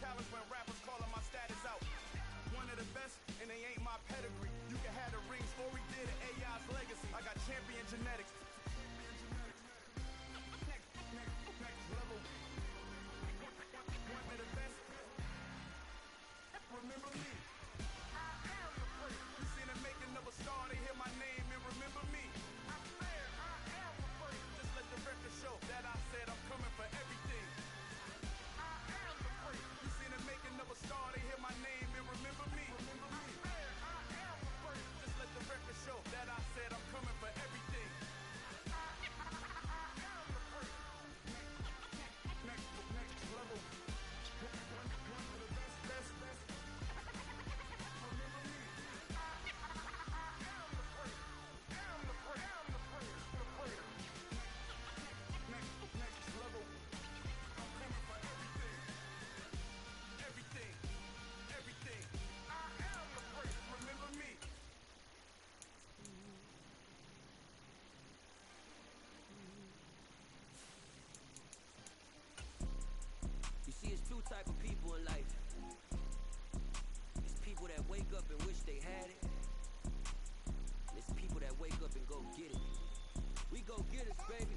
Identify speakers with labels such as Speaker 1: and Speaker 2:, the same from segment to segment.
Speaker 1: challenge when rappers calling my status out. One of the best, and they ain't my pedigree. You can have the rings, or we did it, AI's legacy. I got champion genetics. Next level. One of the best. Remember me. You seen the making of a star, they hear my name and remember me. I swear, I am the first. Just let the record show that I said I'm coming for everything. I am the first. You seen the making of a star, they hear my name and remember me. I swear, I am the first. Just let the record show that I said I'm coming for everything. I am the first. Next level. One of the best.
Speaker 2: Type of people in life. It's people that wake up and wish they had it. And it's people that wake up and go get it. We go get it, baby.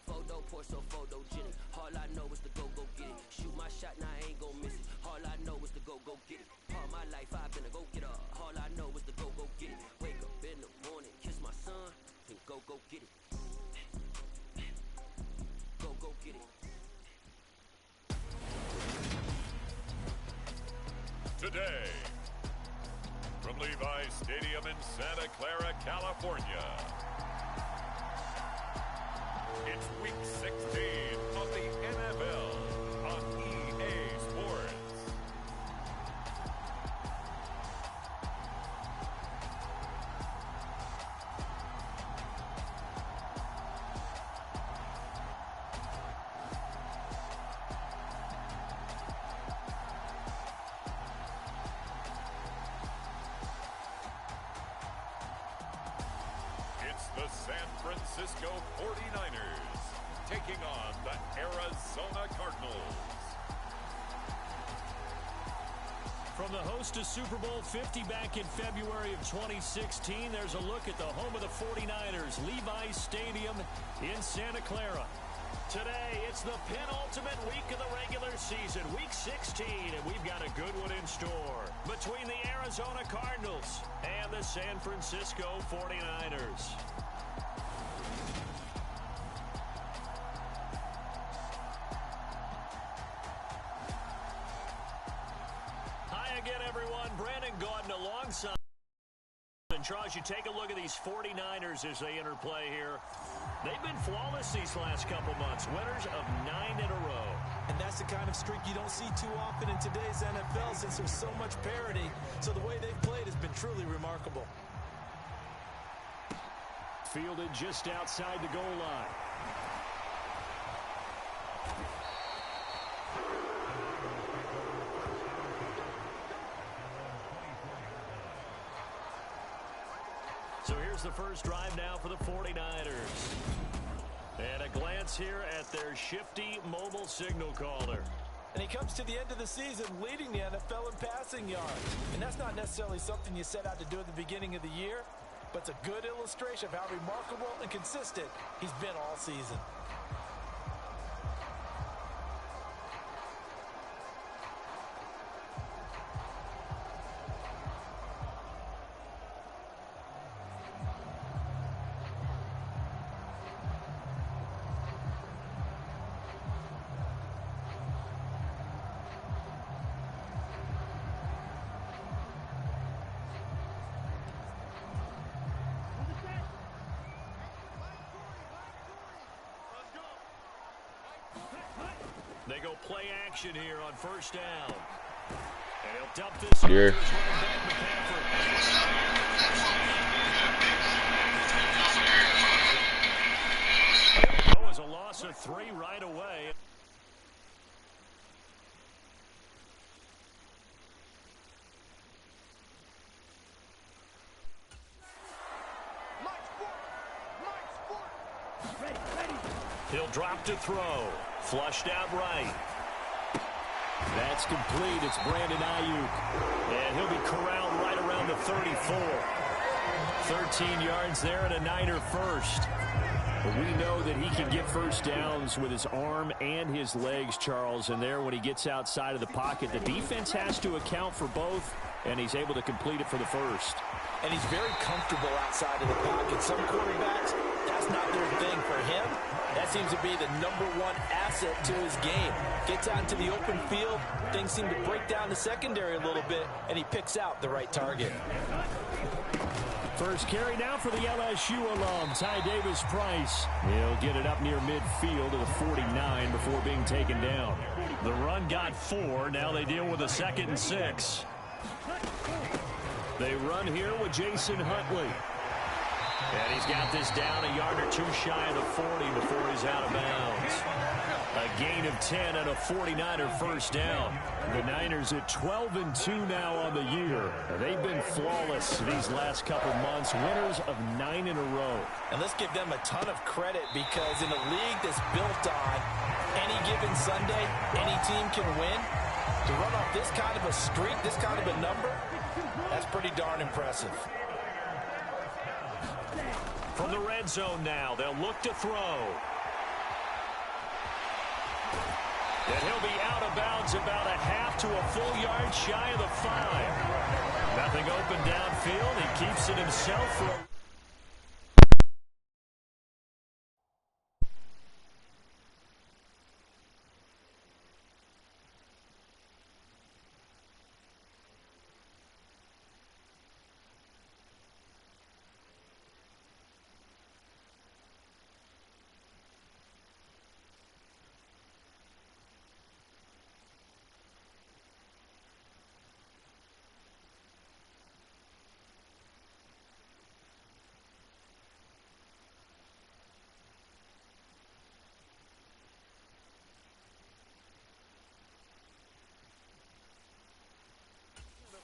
Speaker 2: Photo, Porso, photogenic. All I know is to go get it. Shoot my shot, now I ain't gon' miss it. All I know is to go get it. All my life I've been a go-getter. All I know is to go get it. Wake up in the morning, kiss my son, then go get it. Go get it.
Speaker 3: Today, from Levi's Stadium in Santa Clara, California, it's Week 16 of the NFL on EA Sports. The San Francisco 49ers taking on the Arizona Cardinals.
Speaker 4: From the host to Super Bowl 50 back in February of 2016, there's a look at the home of the 49ers, Levi's Stadium in Santa Clara. Today, it's the penultimate week of the regular season, Week 16, and we've got a good one in store between the Arizona Cardinals and the San Francisco 49ers. Again, everyone, Brandon Gordon alongside. And Charles, you take a look at these 49ers as they interplay here. They've been flawless these last couple months, winners of 9 in a row.
Speaker 5: And that's the kind of streak you don't see too often in today's NFL since there's so much parity. So the way they've played has been truly remarkable.
Speaker 4: Fielded just outside the goal line. So here's the first drive now for the 49ers. And a glance here at their shifty mobile signal caller.
Speaker 5: And he comes to the end of the season leading the NFL in passing yards. And that's not necessarily something you set out to do at the beginning of the year, but it's a good illustration of how remarkable and consistent he's been all season.
Speaker 4: They go play action here on first down. And he'll dump this here. That was a loss of 3 right away. He'll drop to throw. Flushed out right. That's complete. It's Brandon Ayuk. And he'll be corralled right around the 34. 13 yards there and a Niner first. But we know that he can get first downs with his arm and his legs, Charles. And there, when he gets outside of the pocket, the defense has to account for both, and he's able to complete it for the first.
Speaker 5: And he's very comfortable outside of the pocket. Some quarterbacks, that's not their thing. For him, that seems to be the #1 asset to his game. Gets out into the open field, things seem to break down the secondary a little bit, and he picks out the right target.
Speaker 4: First carry now for the LSU alum, Ty Davis-Price. He'll get it up near midfield to the 49 before being taken down. The run got 4. Now they deal with a 2nd and 6. They run here with Jason Huntley. And he's got this down a yard or 2 shy of the 40 before he's out of bounds. A gain of 10 and a 49er first down. The Niners at 12-2 now on the year. They've been flawless these last couple months, winners of 9 in a row.
Speaker 5: And let's give them a ton of credit, because in a league that's built on any given Sunday, any team can win. To run off this kind of a streak, this kind of a number, that's pretty darn impressive.
Speaker 4: From the red zone now, they'll look to throw. And he'll be out of bounds about a half to a full yard shy of the 5. Nothing open downfield. He keeps it himself for a...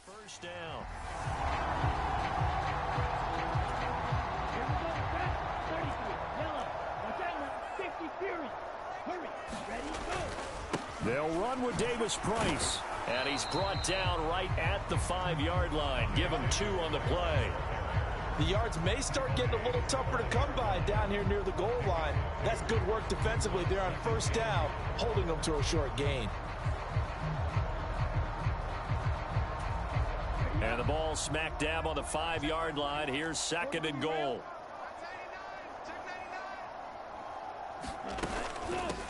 Speaker 4: First down. They'll run with Davis-Price. And he's brought down right at the 5-yard line. Give him 2 on the play.
Speaker 5: The yards may start getting a little tougher to come by down here near the goal line. That's good work defensively there on first down, holding them to a short gain.
Speaker 4: And the ball smack dab on the 5-yard line. Here's 2nd and goal.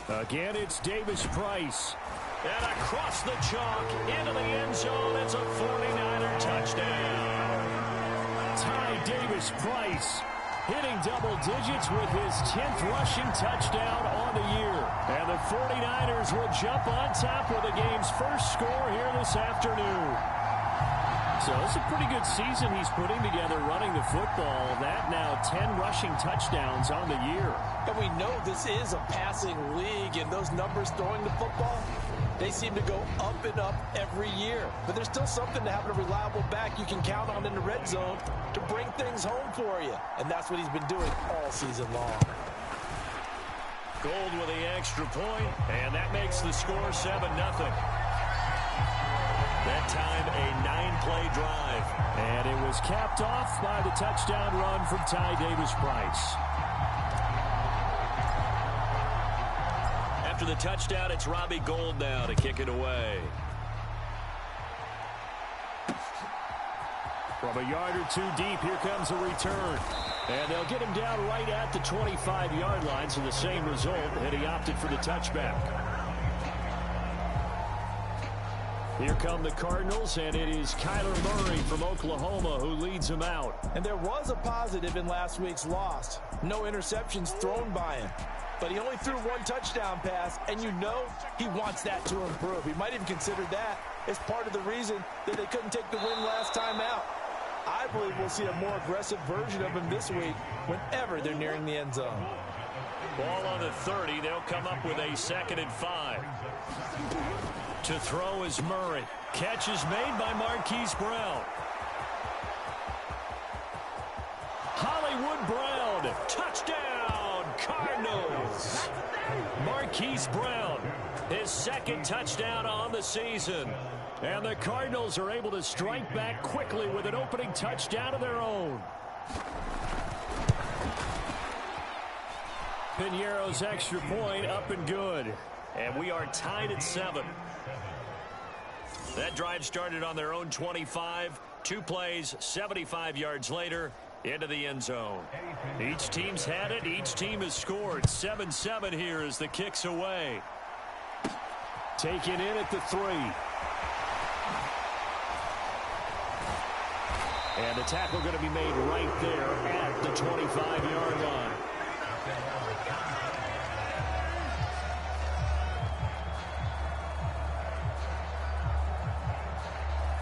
Speaker 4: Again, it's Davis-Price. And across the chalk into the end zone. It's a 49er touchdown. Ty Davis-Price hitting double digits with his 10th rushing touchdown on the year. And the 49ers will jump on top with the game's first score here this afternoon. So it's a pretty good season he's putting together running the football. That now 10 rushing touchdowns on the year.
Speaker 5: And we know this is a passing league, and those numbers throwing the football, they seem to go up and up every year. But there's still something to having a reliable back you can count on in the red zone to bring things home for you. And that's what he's been doing all season long.
Speaker 4: Gold with the extra point, and that makes the score 7-0. That time, a 9-play drive. And it was capped off by the touchdown run from Ty Davis-Price. After the touchdown, it's Robbie Gould now to kick it away. From a yard or 2 deep, here comes a return. And they'll get him down right at the 25-yard line, so the same result, and he opted for the touchback. Here come the Cardinals, and it is Kyler Murray from Oklahoma who leads them out.
Speaker 5: And there was a positive in last week's loss. No interceptions thrown by him. But he only threw 1 touchdown pass, and you know he wants that to improve. He might even consider that as part of the reason that they couldn't take the win last time out. I believe we'll see a more aggressive version of him this week whenever they're nearing the end zone.
Speaker 4: Ball on the 30. They'll come up with a 2nd and 5. To throw is Murray. Catch is made by Marquise Brown. Hollywood Brown. Touchdown, Cardinals. Marquise Brown. his second touchdown on the season. And the Cardinals are able to strike back quickly with an opening touchdown of their own. Piñeiro's extra point up and good. And we are tied at 7. That drive started on their own 25. 2 plays, 75 yards later, into the end zone. Each team's had it. Each team has scored. 7-7 here as the kick's away. Taken in at the 3. And the tackle going to be made right there at the 25-yard line.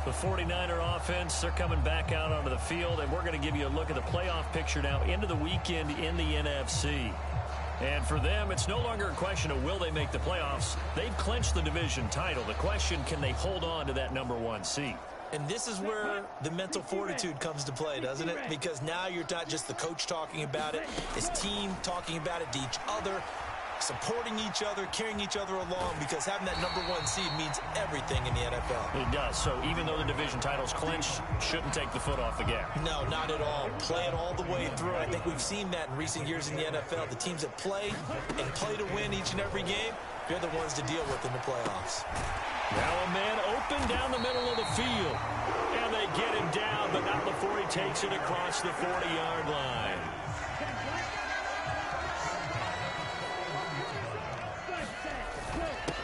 Speaker 4: The 49er offense, they're coming back out onto the field, and we're going to give you a look at the playoff picture now into the weekend in the NFC. And for them, it's no longer a question of will they make the playoffs. They've clinched the division title. The question, can they hold on to that #1 seed?
Speaker 5: And this is where the mental fortitude comes to play, doesn't it? Because now you're not just the coach talking about it, it's team talking about it to each other, supporting each other, carrying each other along, because having that #1 seed means everything in the NFL.
Speaker 4: It does. So even though the division title's clinched, shouldn't take the foot off the gas.
Speaker 5: No, not at all. Play it all the way through. I think we've seen that in recent years in the NFL. The teams that play and play to win each and every game, they're the ones to deal with in the playoffs.
Speaker 4: Now a man open down the middle of the field. And they get him down, but not before he takes it across the 40-yard line.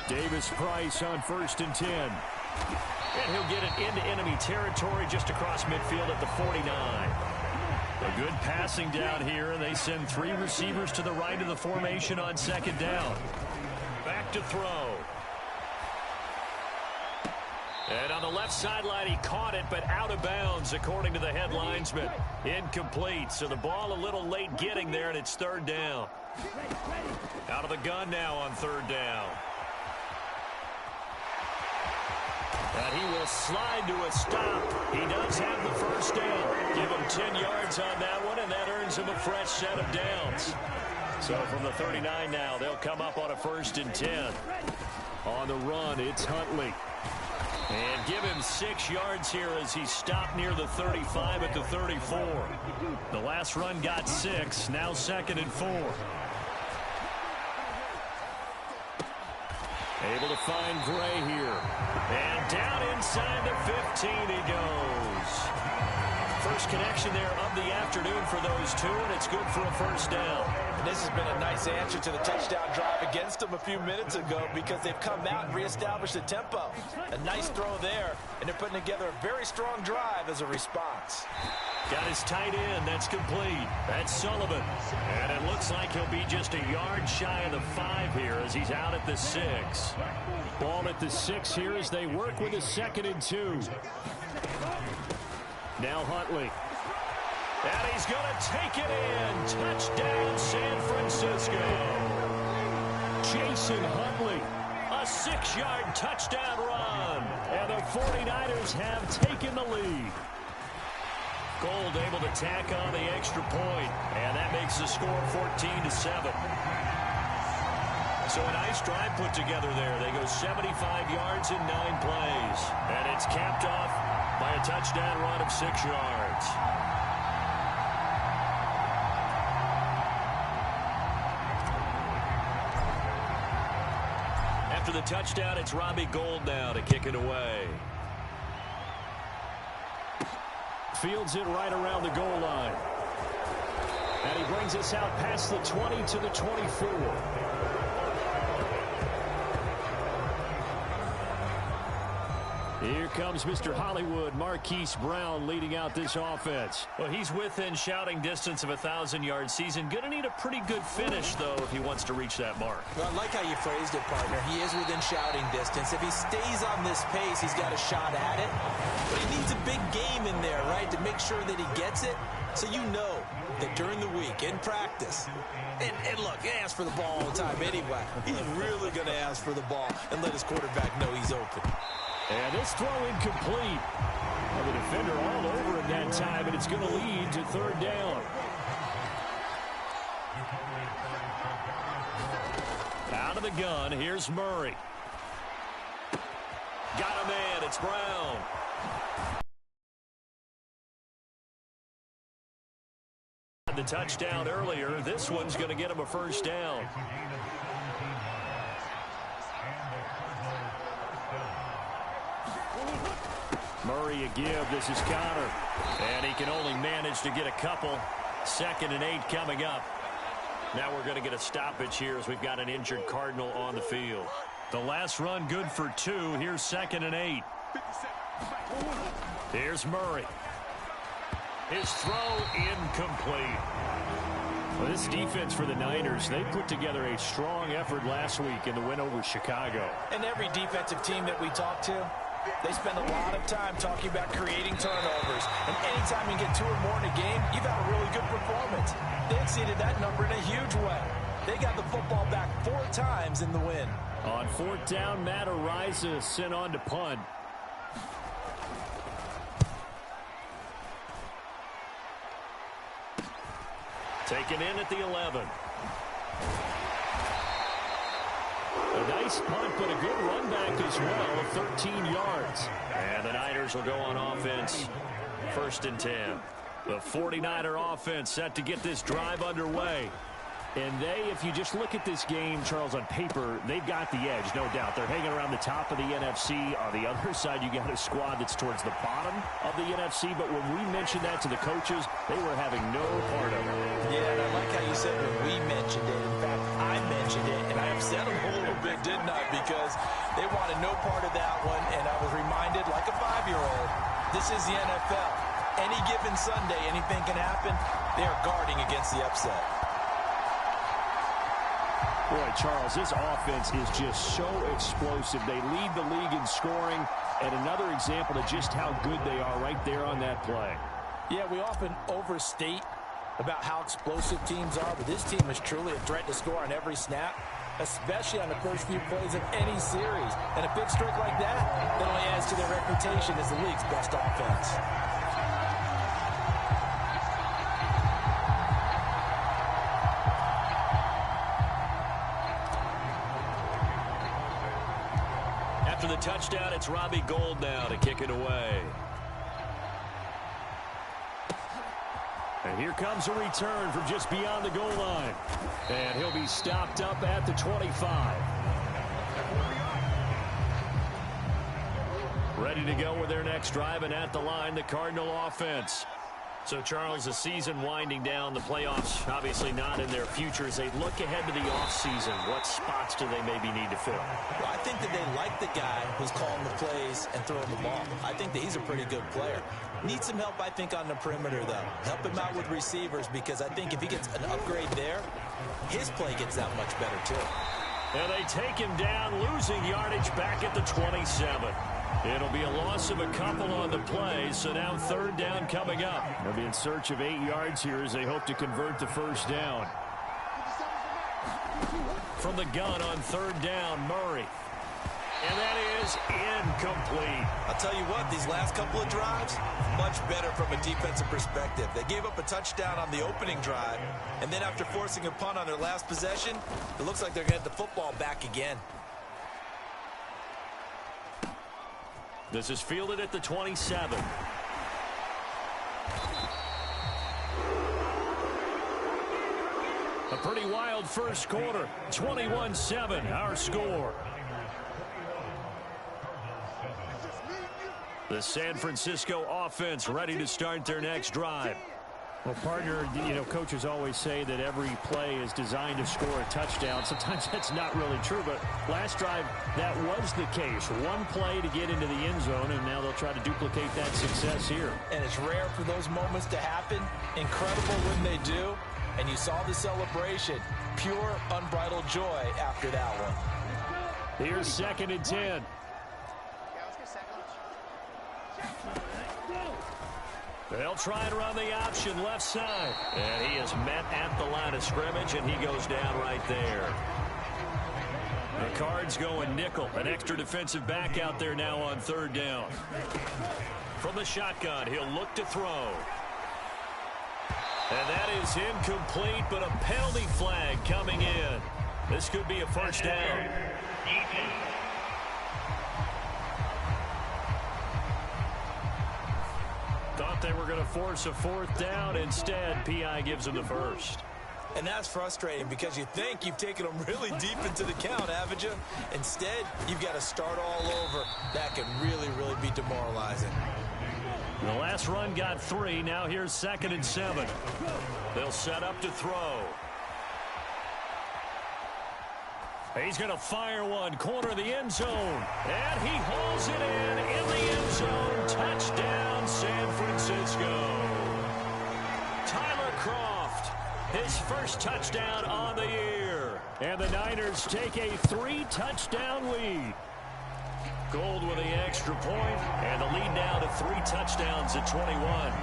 Speaker 4: Davis Price on 1st and 10. And he'll get it into enemy territory just across midfield at the 49. A good passing down here, and they send 3 receivers to the right of the formation on 2nd down. Back to throw. And on the left sideline, he caught it, but out of bounds, according to the head linesman. Incomplete, so the ball a little late getting there, and it's 3rd down. Out of the gun now on 3rd down. And he will slide to a stop. He does have the 1st down. Give him 10 yards on that one, and that earns him a fresh set of downs. So from the 39 now, they'll come up on a 1st and 10. On the run, it's Huntley. And give him 6 yards here as he stopped near the 35 at the 34. The last run got 6, now 2nd and 4. Able to find Gray here. And down inside the 15 he goes. First connection there of the afternoon for those 2, and it's good for a 1st down.
Speaker 5: And this has been a nice answer to the touchdown drive against them a few minutes ago, because they've come out and reestablished the tempo. A nice throw there, and they're putting together a very strong drive as a response.
Speaker 4: Got his tight end. That's complete. That's Sullivan. And it looks like he'll be just a yard shy of the 5 here as he's out at the 6. Ball at the 6 here as they work with a 2nd and 2. Now Huntley. And he's going to take it in. Touchdown, San Francisco. Jason Huntley. A 6-yard touchdown run. And the 49ers have taken the lead. Gold able to tack on the extra point, and that makes the score 14-7. So a nice drive put together there. They go 75 yards in 9 plays, and it's capped off by a touchdown run of 6 yards. After the touchdown, it's Robbie Gould now to kick it away. Fields it right around the goal line. And he brings us out past the 20 to the 24. Here comes Mr. Hollywood, Marquise Brown, leading out this offense. Well, he's within shouting distance of a 1,000-yard season. Going to need a pretty good finish, though, if he wants to reach that mark.
Speaker 5: Well, I like how you phrased it, partner. He is within shouting distance. If he stays on this pace, he's got a shot at it. But he needs a big game in there, right, to make sure that he gets it. So you know that during the week, in practice, and look, he asks for the ball all the time anyway. He's really going to ask for the ball and let his quarterback know he's open.
Speaker 4: And this throw incomplete. Well, the defender all over it that time, and it's going to lead to 3rd down. Out of the gun, here's Murray. Got a man. It's Brown. The touchdown earlier. This one's going to get him a first down. Murray a give. This is Connor. And he can only manage to get a couple. 2nd and 8 coming up. Now we're going to get a stoppage here as we've got an injured Cardinal on the field. The last run good for 2. Here's 2nd and 8. Here's Murray. His throw incomplete. Well, this defense for the Niners, they put together a strong effort last week in the win over Chicago.
Speaker 5: And every defensive team that we talk to, they spend a lot of time talking about creating turnovers. And anytime you get 2 or more in a game, you've had a really good performance. They exceeded that number in a huge way. They got the football back 4 times in the win.
Speaker 4: On 4th down, Matt Ariza sent on to punt. Taken in at the 11. A nice punt, but a good run back as well of 13 yards. And the Niners will go on offense. 1st and 10. The 49er offense set to get this drive underway. And they, if you just look at this game, Charles, on paper, they've got the edge, no doubt. They're hanging around the top of the NFC. On the other side, you got a squad that's towards the bottom of the NFC. But when we mentioned that to the coaches, they were having no part of it.
Speaker 5: Yeah, and I like how you said when we mentioned it. In fact, I mentioned it, and I upset them a little bit, didn't I? Because they wanted no part of that one, and I was reminded, like a 5-year-old, this is the NFL. Any given Sunday, anything can happen. They are guarding against the upset.
Speaker 4: Boy, Charles, this offense is just so explosive. They lead the league in scoring, and another example of just how good they are right there on that play.
Speaker 5: Yeah, we often overstate about how explosive teams are, but this team is truly a threat to score on every snap, especially on the first few plays of any series. And a big streak like that only adds to their reputation as the league's best offense.
Speaker 4: After the touchdown, it's Robbie Gould now to kick it away. And here comes a return from just beyond the goal line. And he'll be stopped up at the 25. Ready to go with their next drive, and at the line, the Cardinal offense. So, Charles, the season winding down, the playoffs obviously not in their future. As they look ahead to the offseason, what spots do they maybe need to fill?
Speaker 5: Well, I think that they like the guy who's calling the plays and throwing the ball. I think that he's a pretty good player. Needs some help, I think, on the perimeter, though. Help him out with receivers, because I think if he gets an upgrade there, his play gets that much better, too.
Speaker 4: And they take him down, losing yardage back at the 27. It'll be a loss of a couple on the play, so now 3rd down coming up. They'll be in search of 8 yards here as they hope to convert the first down. From the gun on 3rd down, Murray. And that is incomplete.
Speaker 5: I'll tell you what, these last couple of drives, much better from a defensive perspective. They gave up a touchdown on the opening drive, and then after forcing a punt on their last possession, it looks like they're going to get the football back again.
Speaker 4: This is fielded at the 27. A pretty wild first quarter. 21-7, our score. The San Francisco offense ready to start their next drive. Well, partner, coaches always say that every play is designed to score a touchdown. Sometimes that's not really true, but last drive, that was the case. One play to get into the end zone, and now they'll try to duplicate that success here. And it's rare for those moments to happen. Incredible when they do. And you saw the celebration. Pure, unbridled joy after that one. Here's 2nd and 10. They'll try and run the option left side. And he is met at the line of scrimmage, and he goes down right there. The Cards going nickel. An extra defensive back out there now on 3rd down. From the shotgun, he'll look to throw. And that is incomplete, but a penalty flag coming in. This could be a first down. they were going to force a fourth down. Instead, P.I. gives them the first.
Speaker 5: And that's frustrating because you think you've taken them really deep into the count, haven't you? Instead, you've got to start all over. That can really, really be demoralizing.
Speaker 4: The last run got 3. Now here's 2nd and 7. They'll set up to throw. He's going to fire one, corner of the end zone. And he hauls it in the end zone. Touchdown, San Francisco. Tyler Kroft, his first touchdown on the year. And the Niners take a 3-touchdown lead. Gold with the extra point, and the lead now to 3 touchdowns at 21.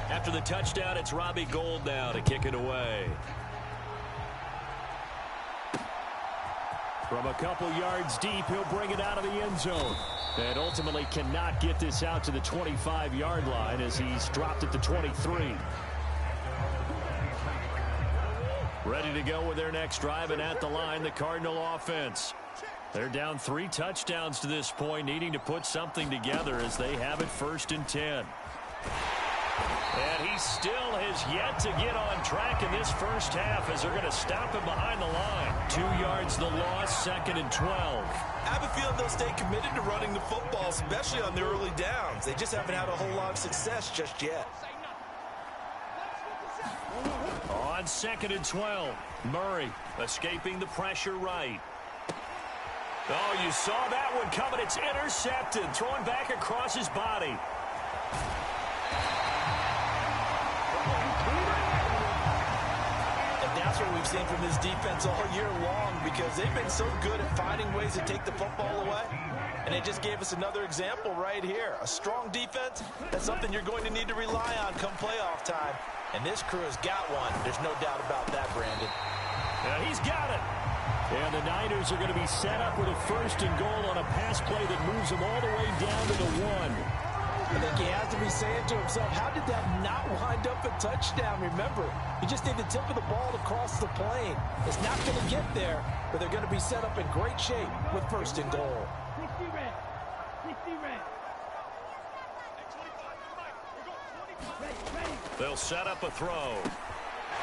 Speaker 4: After the touchdown, it's Robbie Gould now to kick it away. From a couple yards deep, he'll bring it out of the end zone. And ultimately cannot get this out to the 25-yard line as he's dropped at the 23. Ready to go with their next drive, and at the line, the Cardinal offense. They're down 3 touchdowns to this point, needing to put something together as they have it 1st and 10. And he still has yet to get on track in this first half as they're going to stop him behind the line. 2 yards the loss, 2nd and 12.
Speaker 5: I have a feeling they'll stay committed to running the football, especially on the early downs. They just haven't had a whole lot of success just yet.
Speaker 4: On 2nd and 12, Murray escaping the pressure right. Oh, you saw that one coming. It's intercepted, thrown back across his body.
Speaker 5: And that's what we've seen from this defense all year long because they've been so good at finding ways to take the football away. And they just gave us another example right here. A strong defense, that's something you're going to need to rely on come playoff time. And this crew has got one. There's no doubt about that, Brandon.
Speaker 4: Yeah, he's got it. And the Niners are going to be set up with a 1st and goal on a pass play that moves them all the way down to the 1.
Speaker 5: I think he has to be saying to himself, how did that not wind up a touchdown? Remember, you just need the tip of the ball to cross the plane. It's not going to get there, but they're going to be set up in great shape with 1st and goal.
Speaker 4: They'll set up a throw.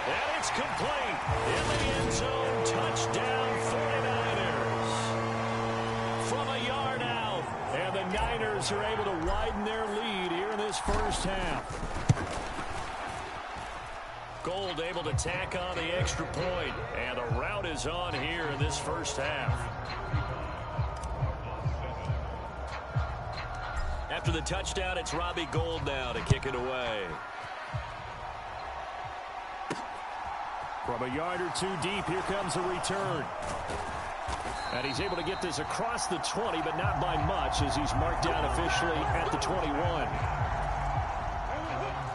Speaker 4: And it's complete. In the end zone, touchdown 49ers. From a yard out. And the Niners are able to widen their lead here in this first half. Gould able to tack on the extra point. And the route is on here in this first half. After the touchdown, it's Robbie Gould now to kick it away. From a yard or 2 deep, here comes a return. And he's able to get this across the 20, but not by much as he's marked down officially at the 21.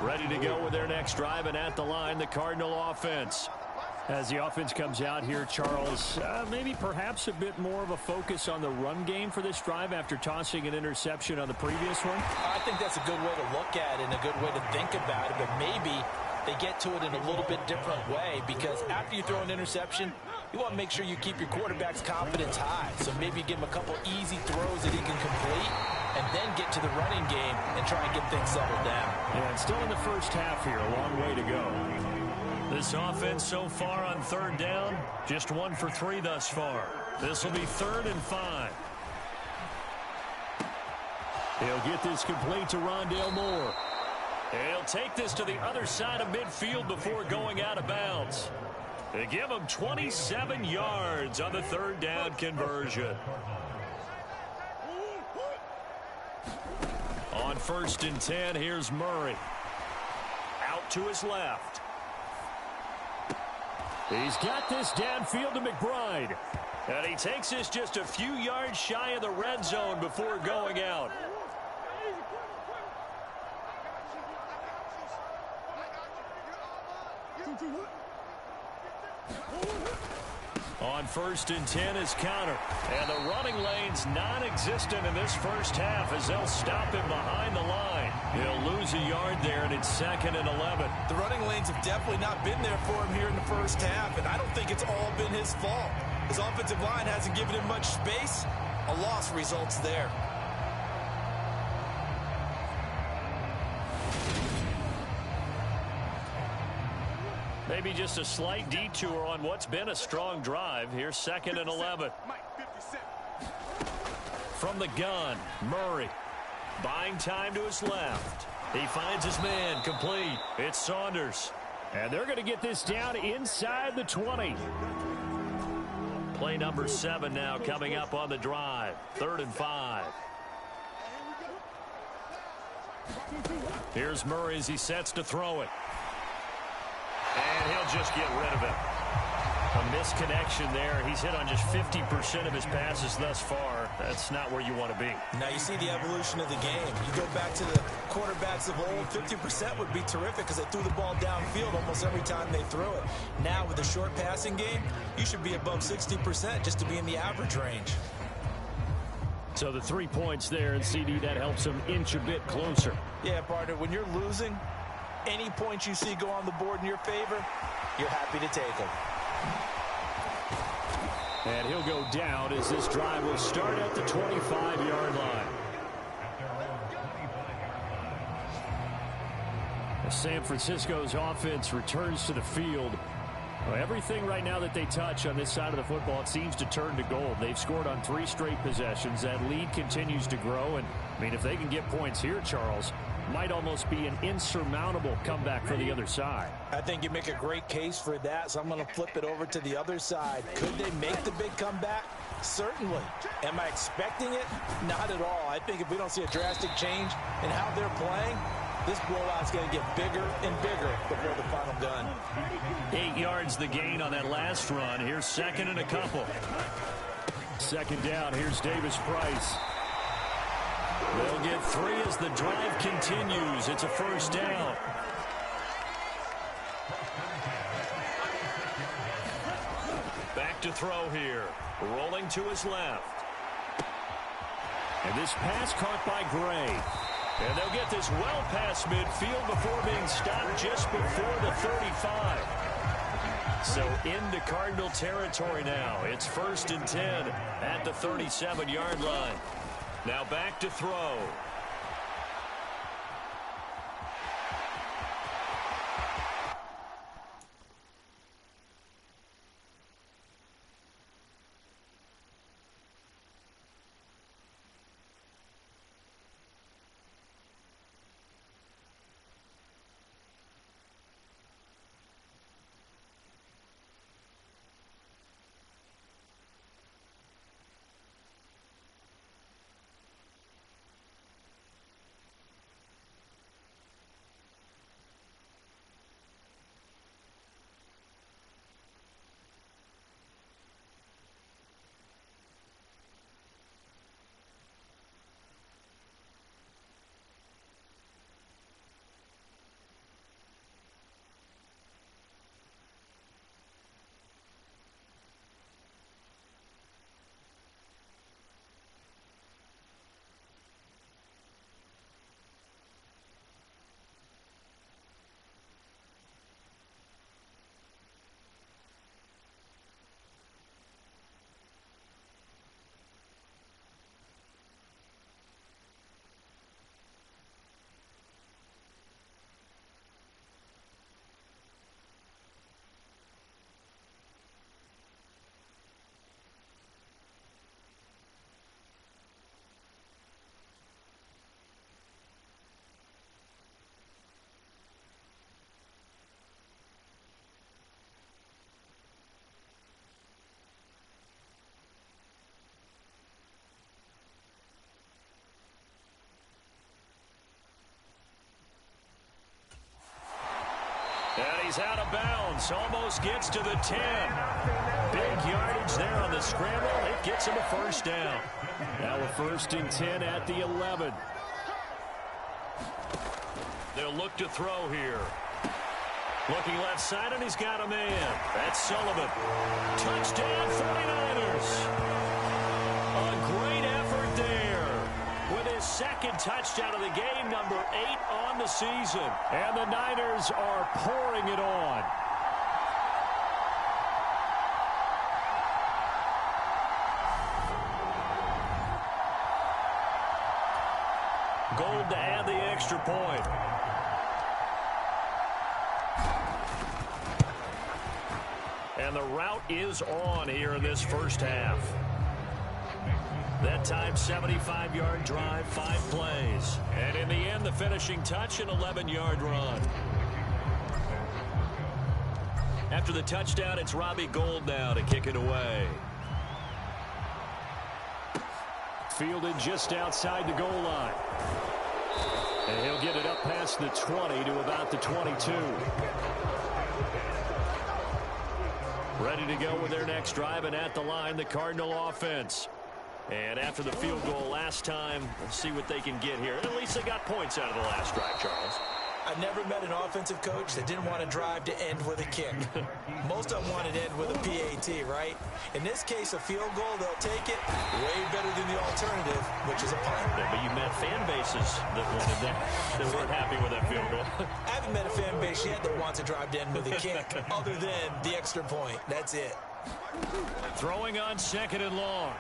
Speaker 4: Ready to go with their next drive, and at the line, the Cardinal offense. As the offense comes out here, Charles, maybe perhaps a bit more of a focus on the run game for this drive after tossing an interception on the previous one?
Speaker 5: I think that's a good way to look at it and a good way to think about it, but maybe they get to it in a little bit different way because after you throw an interception, you want to make sure you keep your quarterback's confidence high. So maybe give him a couple easy throws that he can complete and then get to the running game and try and get things settled down.
Speaker 4: Yeah, it's still in the first half here. A long way to go. This offense so far on 3rd down, just 1 for 3 thus far. This will be 3rd and 5. He'll get this complete to Rondale Moore. He'll take this to the other side of midfield before going out of bounds. They give him 27 yards on the 3rd down conversion. On 1st and 10, here's Murray. Out to his left. He's got this downfield to McBride. And he takes this just a few yards shy of the red zone before going out. On 1st and 10 is counter. And the running lane's non-existent in this first half as they'll stop him behind the line. He'll lose a yard there, and it's 2nd and 11.
Speaker 5: The running lanes have definitely not been there for him here in the first half, and I don't think it's all been his fault. His offensive line hasn't given him much space. A loss results there.
Speaker 4: Maybe just a slight detour on what's been a strong drive. Here's 2nd and 11. From the gun, Murray. Buying time to his left. He finds his man, complete. It's Saunders. And they're going to get this down inside the 20. Play number 7 now coming up on the drive. 3rd and 5. Here's Murray as he sets to throw it. And he'll just get rid of it. A misconnection there. He's hit on just 50% of his passes thus far. That's not where you want to be.
Speaker 5: Now you see the evolution of the game. You go back to the quarterbacks of old, 50% would be terrific because they threw the ball downfield almost every time they threw it. Now with the short passing game, you should be above 60% just to be in the average range.
Speaker 4: So the 3 points there, and CD, that helps him inch a bit closer.
Speaker 5: Yeah, partner, when you're losing, any points you see go on the board in your favor, you're happy to take them.
Speaker 4: And he'll go down as this drive will start at the 25-yard line. As San Francisco's offense returns to the field, well, everything right now that they touch on this side of the football, it seems to turn to gold. They've scored on 3 straight possessions. That lead continues to grow. And, I mean, if they can get points here, Charles, might almost be an insurmountable comeback for the other side.
Speaker 5: I think you make a great case for that, so I'm going to flip it over to the other side. Could they make the big comeback? Certainly. Am I expecting it? Not at all. I think if we don't see a drastic change in how they're playing, this blowout's going to get bigger and bigger before the final gun.
Speaker 4: 8 yards the gain on that last run. Here's 2nd and a couple. 2nd down. Here's Davis-Price. They'll get 3 as the drive continues. It's a 1st down. Back to throw here. Rolling to his left. And this pass caught by Gray. And they'll get this well past midfield before being stopped just before the 35. So into Cardinal territory now. It's 1st and 10 at the 37-yard line. Now back to throw. And he's out of bounds. Almost gets to the 10. Big yardage there on the scramble. It gets him a 1st down. Now a 1st and 10 at the 11. They'll look to throw here. Looking left side, and he's got a man. That's Sullivan. Touchdown, 49ers. A great effort there. With his 2nd touchdown of the game, number 8 on the season. And the Niners are pouring it on. Gold to add the extra point. the route is on here in this first half. That time, 75-yard drive, 5 plays. And in the end, the finishing touch, an 11-yard run. After the touchdown, it's Robbie Gould now to kick it away. Fielded just outside the goal line. And he'll get it up past the 20 to about the 22. Ready to go with their next drive, and at the line, the Cardinal offense. And after the field goal last time, let's see what they can get here. At least they got points out of the last drive, Charles.
Speaker 5: I've never met an offensive coach that didn't want to drive to end with a kick. Most of them wanted to end with a PAT, right? In this case, a field goal, they'll take it way better than the alternative, which is a punt.
Speaker 4: Yeah, but you met fan bases that wanted that, that weren't happy with that field goal.
Speaker 5: I haven't met a fan base yet that wants to drive to end with a kick, other than the extra point. That's it.
Speaker 4: Throwing on 2nd and long.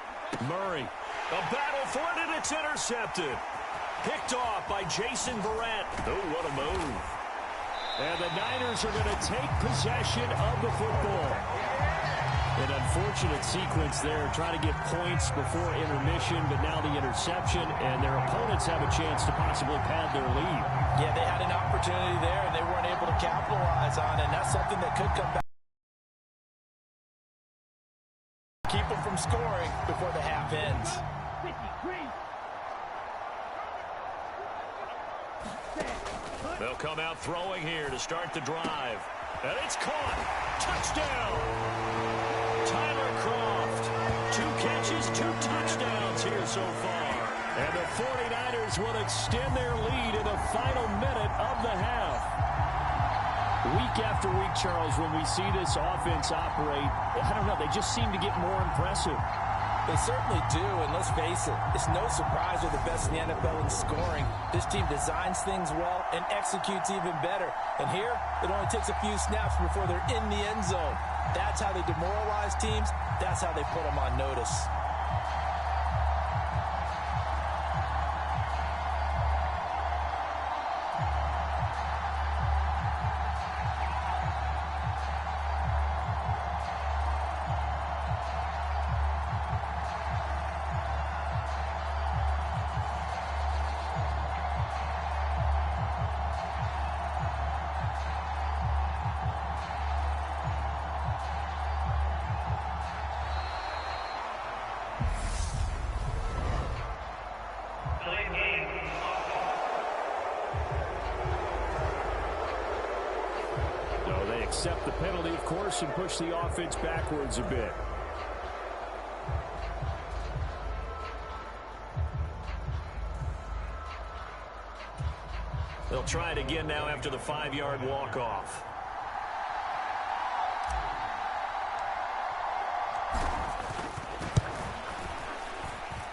Speaker 4: Murray. A battle for it, and it's intercepted. Picked off by Jason Verrett. Oh, what a move. And the Niners are going to take possession of the football. An unfortunate sequence there, trying to get points before intermission, but now the interception, and their opponents have a chance to possibly pad their lead.
Speaker 5: Yeah, they had an opportunity there, and they weren't able to capitalize on it, and that's something that could come back. Keep them from scoring before the half ends.
Speaker 4: They'll come out throwing here to start the drive. And it's caught. Touchdown. Tyler Kroft. 2 catches, 2 touchdowns here so far. And the 49ers will extend their lead in the final minute of the half. Week after week, Charles, when we see this offense operate, I don't know, they just seem to get more impressive.
Speaker 5: They certainly do, and let's face it, it's no surprise they're the best in the NFL in scoring. This team designs things well and executes even better. And here, it only takes a few snaps before they're in the end zone. That's how they demoralize teams. That's how they put them on notice.
Speaker 4: Accept the penalty, of course, and push the offense backwards a bit. They'll try it again now after the 5-yard walk-off.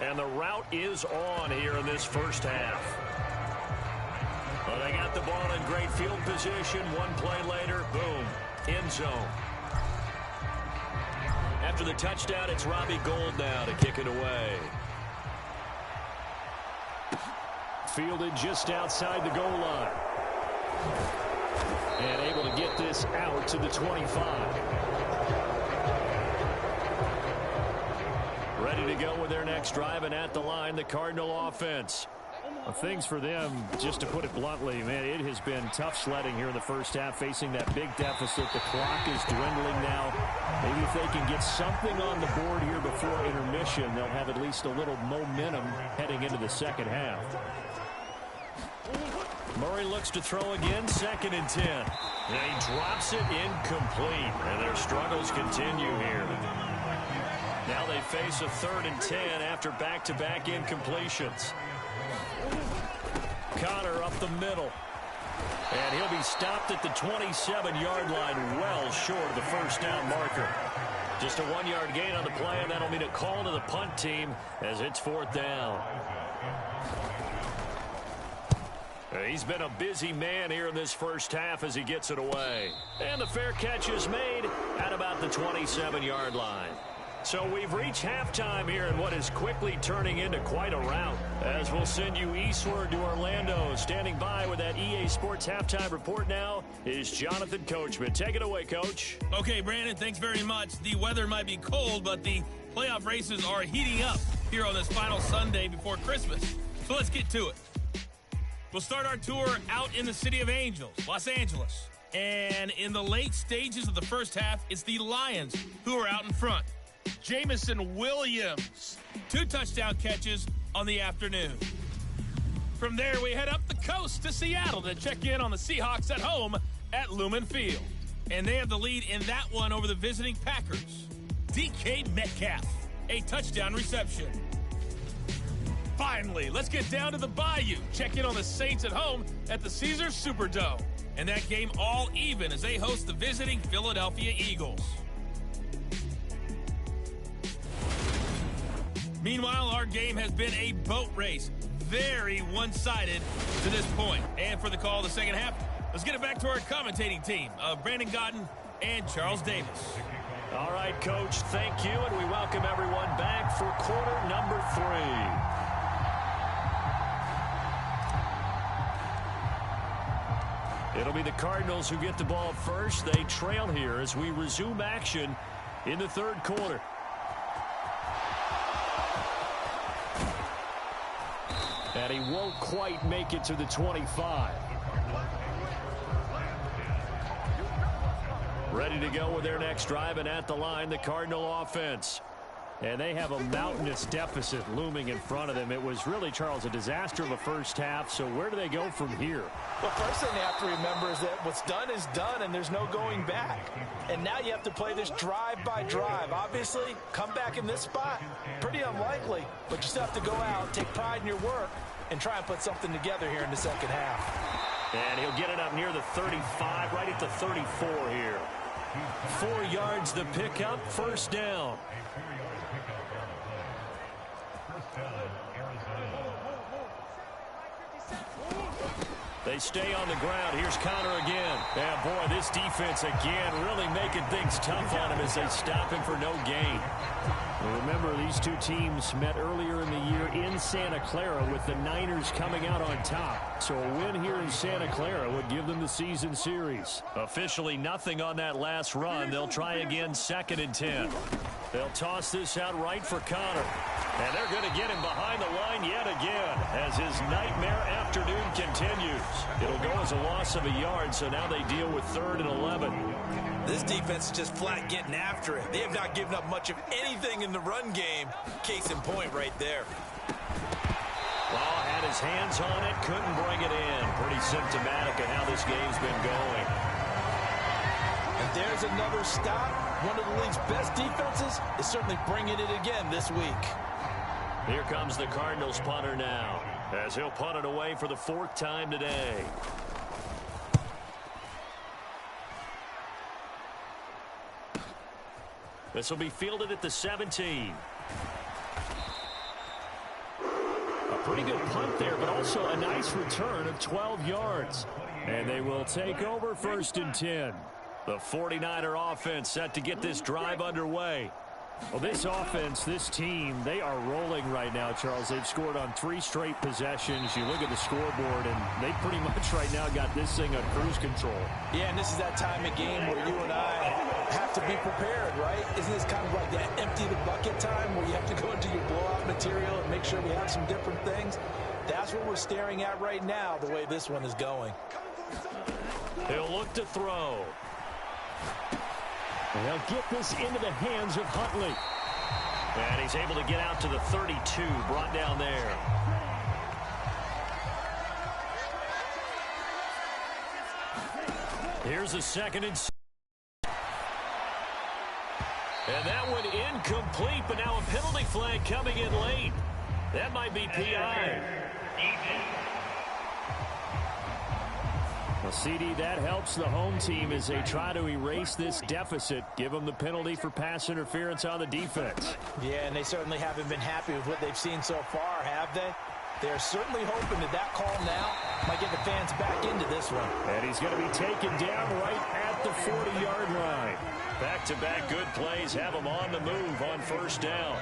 Speaker 4: And the route is on here in this first half. Well, they got the ball in great field position. One play later, boom, end zone. After the touchdown, it's Robbie Gould now to kick it away. Fielded just outside the goal line. And able to get this out to the 25. Ready to go with their next drive, and at the line, the Cardinal offense. Well, things for them, just to put it bluntly, man, it has been tough sledding here in the first half, facing that big deficit. The clock is dwindling now. Maybe if they can get something on the board here before intermission, they'll have at least a little momentum heading into the second half. Murray looks to throw again, 2nd and 10. And he drops it incomplete, and their struggles continue here. Now they face a 3rd and 10 after back-to-back incompletions. Connor up the middle. And he'll be stopped at the 27-yard line, well short of the first down marker. Just a 1-yard gain on the play, and that'll mean a call to the punt team as it's 4th down. He's been a busy man here in this first half as he gets it away. And the fair catch is made at about the 27-yard line. So we've reached halftime here in what is quickly turning into quite a rout. As we'll send you eastward to Orlando. Standing by with that EA Sports halftime report now is Jonathan Coachman. Take it away, Coach.
Speaker 6: Okay, Brandon, thanks very much. The weather might be cold, but the playoff races are heating up here on this final Sunday before Christmas. So let's get to it. We'll start our tour out in the City of Angels, Los Angeles. And in the late stages of the first half, it's the Lions who are out in front. Jamison Williams, 2 touchdown catches on the afternoon. From there, we head up the coast to Seattle to check in on the Seahawks at home at Lumen Field. And they have the lead in that one over the visiting Packers. DK Metcalf, a touchdown reception. Finally, let's get down to the Bayou. Check in on the Saints at home at the Caesars Superdome. And that game all even as they host the visiting Philadelphia Eagles. Meanwhile, our game has been a boat race. Very one-sided to this point. And for the call of the second half, let's get it back to our commentating team of Brandon Godden and Charles Davis.
Speaker 4: All right, Coach, thank you, and we welcome everyone back for quarter number 3. It'll be the Cardinals who get the ball first. They trail here as we resume action in the third quarter. And he won't quite make it to the 25. Ready to go with their next drive, and at the line, the Cardinal offense. And they have a mountainous deficit looming in front of them. It was really, Charles, a disaster of a first half. So where do they go from here?
Speaker 5: Well, first thing they have to remember is that what's done is done, and there's no going back. And now you have to play this drive by drive. Obviously, come back in this spot, pretty unlikely. But you still have to go out, take pride in your work, and try and put something together here in the second half.
Speaker 4: And he'll get it up near the 35, right at the 34 here. 4 yards the pickup, first down. They stay on the ground. Here's Connor again. And boy, this defense again really making things tough on him as they stop him for no gain. Well, remember, these two teams met earlier in the year in Santa Clara with the Niners coming out on top. So a win here in Santa Clara would give them the season series. Officially nothing on that last run. They'll try again 2nd and 10. They'll toss this out right for Connor. And they're going to get him behind the line yet again as his nightmare afternoon continues. It'll go as a loss of a yard, so now they deal with 3rd and 11.
Speaker 5: This defense is just flat getting after it. They have not given up much of anything in the run game. Case in point right there.
Speaker 4: Well, had his hands on it, couldn't bring it in. Pretty symptomatic of how this game's been going.
Speaker 5: And there's another stop. One of the league's best defenses is certainly bringing it again this week.
Speaker 4: Here comes the Cardinals punter now, as he'll punt it away for the 4th time today. This will be fielded at the 17. A pretty good punt there, but also a nice return of 12 yards. And they will take over 1st and 10. The 49er offense set to get this drive underway. Well, this offense, this team, they are rolling right now, Charles. They've scored on 3 straight possessions. You look at the scoreboard, and they pretty much right now got this thing on cruise control.
Speaker 5: Yeah, and this is that time of game where you and I have to be prepared, right? Isn't this kind of like that empty the bucket time where you have to go into your blowout material and make sure we have some different things? That's what we're staring at right now, the way this one is going.
Speaker 4: He'll look to throw. And they'll get this into the hands of Huntley. And he's able to get out to the 32, brought down there. Here's a 2nd and 6. And that one incomplete, but now a penalty flag coming in late. That might be PI. Well, CD, that helps the home team as they try to erase this deficit. Give them the penalty for pass interference on the defense.
Speaker 5: Yeah, and they certainly haven't been happy with what they've seen so far, have they? They're certainly hoping that that call now Might get the fans back into this one.
Speaker 4: And he's going to be taken down right at the 40-yard line. Back-to-back good plays have him on the move on first down.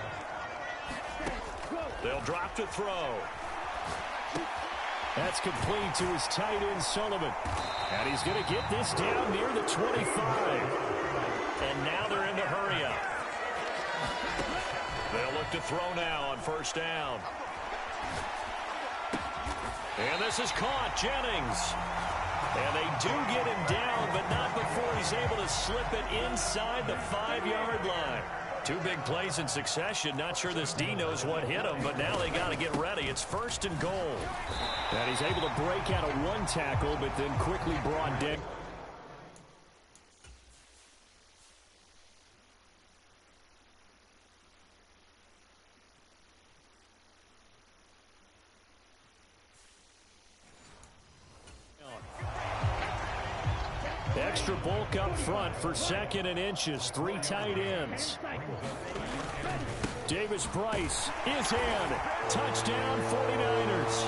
Speaker 4: They'll drop to throw. That's complete to his tight end, Sullivan. And he's going to get this down near the 25. And now they're in the hurry-up. They'll look to throw now on first down. And this is caught, Jennings. And they do get him down, but not before he's able to slip it inside the 5-yard line. Two big plays in succession. Not sure this D knows what hit him, but now they got to get ready. It's first and goal. And he's able to break out of one tackle, but then quickly brought down. Extra bulk up front for 2nd and inches. 3 tight ends. Davis Price is in. Touchdown 49ers.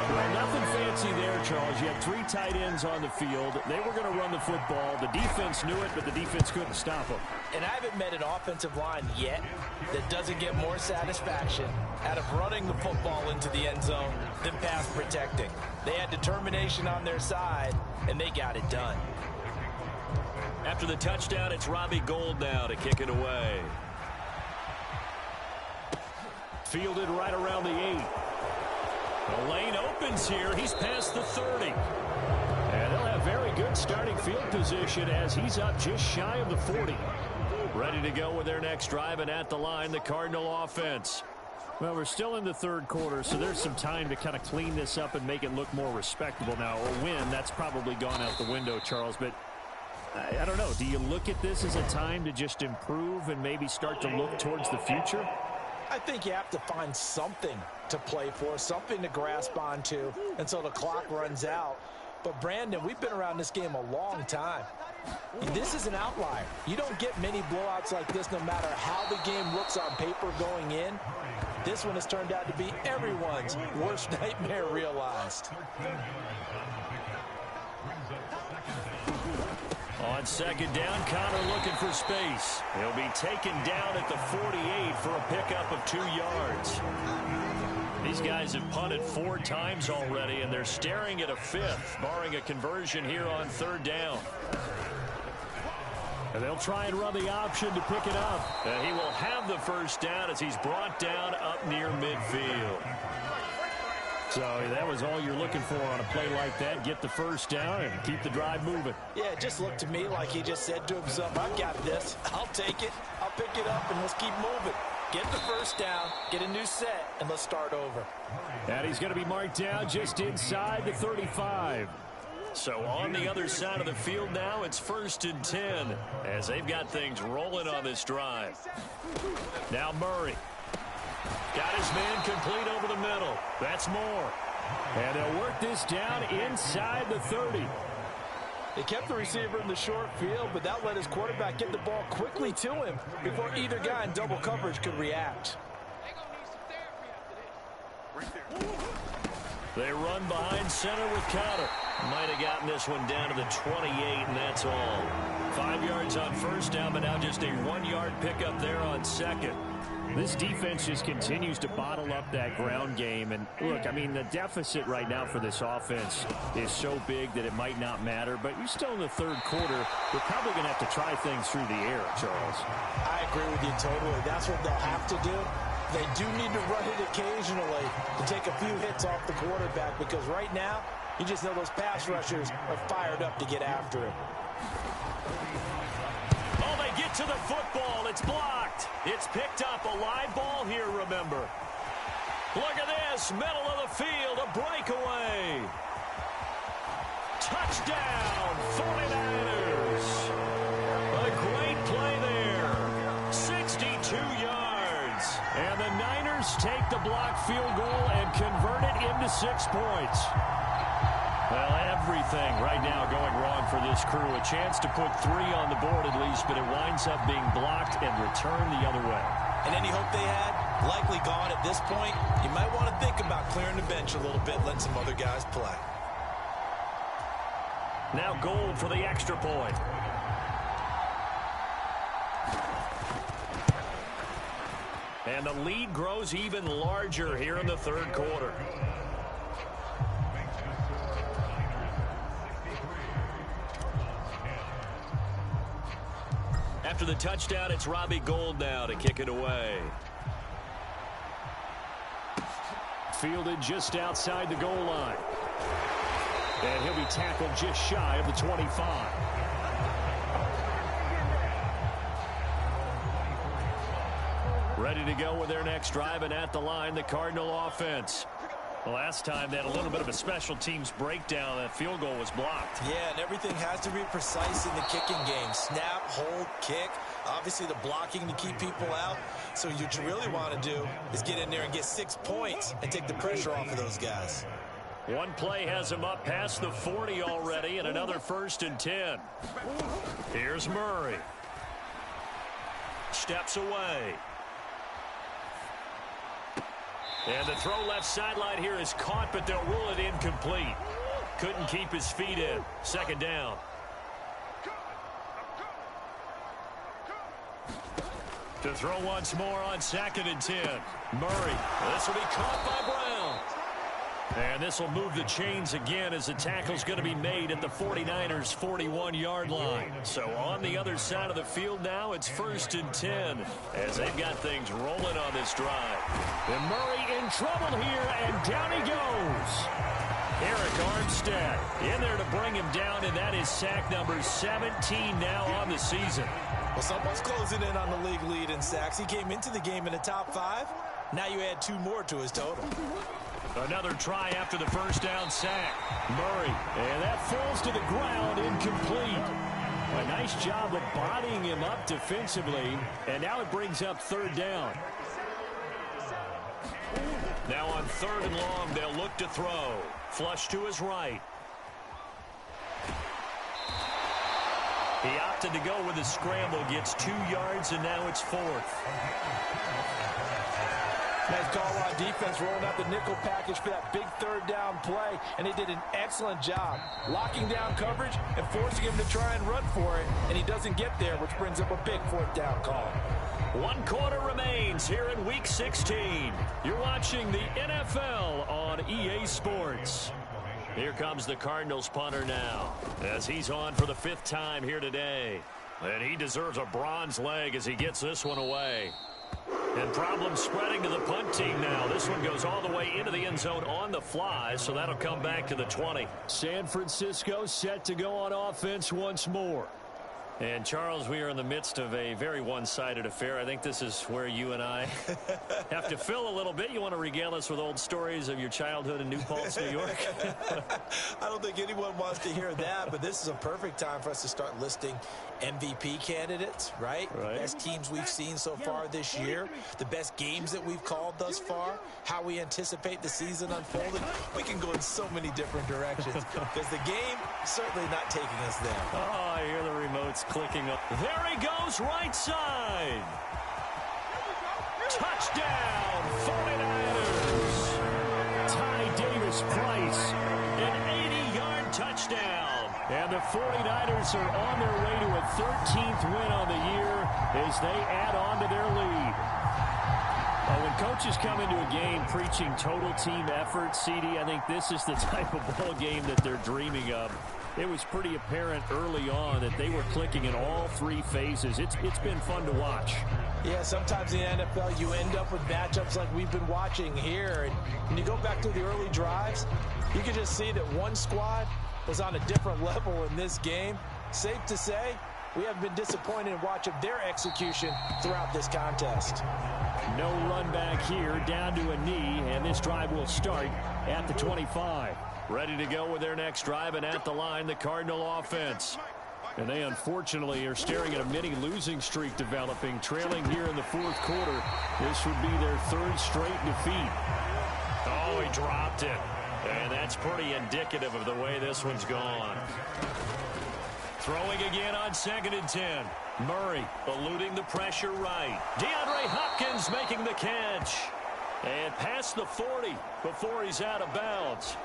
Speaker 4: Well, nothing fancy there, Charles. You had 3 tight ends on the field. They were going to run the football. The defense knew it, but the defense couldn't stop them.
Speaker 5: And I haven't met an offensive line yet that doesn't get more satisfaction out of running the football into the end zone than pass protecting. They had determination on their side, and they got it done.
Speaker 4: After the touchdown, it's Robbie Gould now to kick it away. Fielded right around the 8. The lane opens here. He's past the 30. And they'll have very good starting field position as he's up just shy of the 40. Ready to go with their next drive, and at the line, the Cardinal offense. Well, we're still in the third quarter, so there's some time to kind of clean this up and make it look more respectable now. A win, that's probably gone out the window, Charles, but I don't know. Do you look at this as a time to just improve and maybe start to look towards the future?
Speaker 5: I think you have to find something to play for, something to grasp onto until the clock runs out. But, Brandon, we've been around this game a long time. This is an outlier. You don't get many blowouts like this no matter how the game looks on paper going in. This one has turned out to be everyone's worst nightmare realized.
Speaker 4: On second down, Connor looking for space. He'll be taken down at the 48 for a pickup of 2 yards. These guys have punted 4 times already, and they're staring at a 5th, barring a conversion here on third down. And they'll try and run the option to pick it up. And he will have the first down as he's brought down up near midfield. So that was all you're looking for on a play like that. Get the first down and keep the drive moving.
Speaker 5: Yeah, it just looked to me like he just said to himself, I've got this. I'll take it. I'll pick it up, and let's keep moving. Get the first down, get a new set, and let's start over.
Speaker 4: And he's going to be marked down just inside the 35. So on the other side of the field now, it's 1st and 10 as they've got things rolling on this drive. Now Murray. Got his man complete over the middle. That's Moore. And they'll work this down inside the 30.
Speaker 5: They kept the receiver in the short field, but that let his quarterback get the ball quickly to him before either guy in double coverage could react.
Speaker 4: They run behind center with Connor. Might have gotten this one down to the 28, and that's all. 5 yards on first down, but now just a 1-yard pickup there on second. This defense just continues to bottle up that ground game. And look, I mean, the deficit right now for this offense is so big that it might not matter. But you're still in the third quarter. They're probably going to have to try things through the air, Charles.
Speaker 5: I agree with you totally. That's what they'll have to do. They do need to run it occasionally to take a few hits off the quarterback, because right now, you just know those pass rushers are fired up to get after him.
Speaker 4: Oh, they get to the football. It's blocked. It's picked up. A live ball here, remember. Look at this. Middle of the field. A breakaway. Touchdown, 49ers. A great play there. 62 yards. And the Niners take the blocked field goal and convert it into 6 points. Well, everything right now going wrong for this crew. A chance to put 3 on the board at least, but it winds up being blocked and returned the other way.
Speaker 5: And any hope they had, likely gone at this point. You might want to think about clearing the bench a little bit, letting some other guys play.
Speaker 4: Now Gold for the extra point. And the lead grows even larger here in the third quarter. After the touchdown, it's Robbie Gould now to kick it away. Fielded just outside the goal line. And he'll be tackled just shy of the 25. Ready to go with their next drive, and at the line, the Cardinal offense. The last time they had a little bit of a special teams breakdown. That field goal was blocked.
Speaker 5: Yeah, and everything has to be precise in the kicking game. Snap, hold, kick. Obviously, the blocking to keep people out. So what you really want to do is get in there and get 6 points and take the pressure off of those guys.
Speaker 4: One play has him up past the 40 already, and another 1st and 10. Here's Murray. Steps away. And the throw left sideline here is caught, but they'll rule it incomplete. Couldn't keep his feet in. 2nd down. To throw once more on 2nd and 10. Murray. This will be caught by Brown. And this will move the chains again as the tackle's going to be made at the 49ers' 41-yard line. So on the other side of the field now, it's 1st and 10 as they've got things rolling on this drive. And Murray in trouble here, and down he goes. Eric Armstead in there to bring him down, and that is sack number 17 now on the season.
Speaker 5: Well, someone's closing in on the league lead in sacks. He came into the game in the top 5. Now you add 2 more to his total.
Speaker 4: Another try after the 1st down sack. Murray, and that falls to the ground, incomplete. A nice job of bodying him up defensively, and now it brings up 3rd down. Now on 3rd and long, they'll look to throw. Flush to his right. He opted to go with a scramble, gets 2 yards, and now it's 4th.
Speaker 5: Nice call on defense, rolling out the nickel package for that big 3rd down play, and they did an excellent job locking down coverage and forcing him to try and run for it, and he doesn't get there, which brings up a big 4th down call.
Speaker 4: 1 quarter remains here in Week 16. You're watching the NFL on EA Sports. Here comes the Cardinals punter now as he's on for the 5th time here today. And he deserves a bronze leg as he gets this one away. And problems spreading to the punt team now. This one goes all the way into the end zone on the fly, so that'll come back to the 20. San Francisco set to go on offense once more. And, Charles, we are in the midst of a very one-sided affair. I think this is where you and I have to fill a little bit. You want to regale us with old stories of your childhood in New Paltz, New York?
Speaker 5: I don't think anyone wants to hear that, but this is a perfect time for us to start listing MVP candidates, right? Best teams we've seen so far this year, the best games that we've called thus far, how we anticipate the season unfolding. We can go in so many different directions because the game certainly not taking us there.
Speaker 4: Oh, I hear the remotes clicking up. There he goes, right side. Touchdown, 49ers. Ty Davis-Price, an 80-yard touchdown. And the 49ers are on their way to a 13th win on the year as they add on to their lead. When coaches come into a game preaching total team effort, CD, I think this is the type of ball game that they're dreaming of. It was pretty apparent early on that they were clicking in all 3 phases. It's been fun to watch.
Speaker 5: Yeah, sometimes in the NFL you end up with matchups like we've been watching here. And when you go back to the early drives, you can just see that one squad was on a different level in this game. Safe to say, we haven't been disappointed in watching their execution throughout this contest.
Speaker 4: No run back here, down to a knee, and this drive will start at the 25. Ready to go with their next drive, and at the line, the Cardinal offense. And they unfortunately are staring at a mini losing streak developing, trailing here in the 4th quarter. This would be their 3rd straight defeat. Oh, he dropped it. And that's pretty indicative of the way this one's gone. Throwing again on 2nd and 10. Murray eluding the pressure right. DeAndre Hopkins making the catch. And past the 40 before he's out of bounds.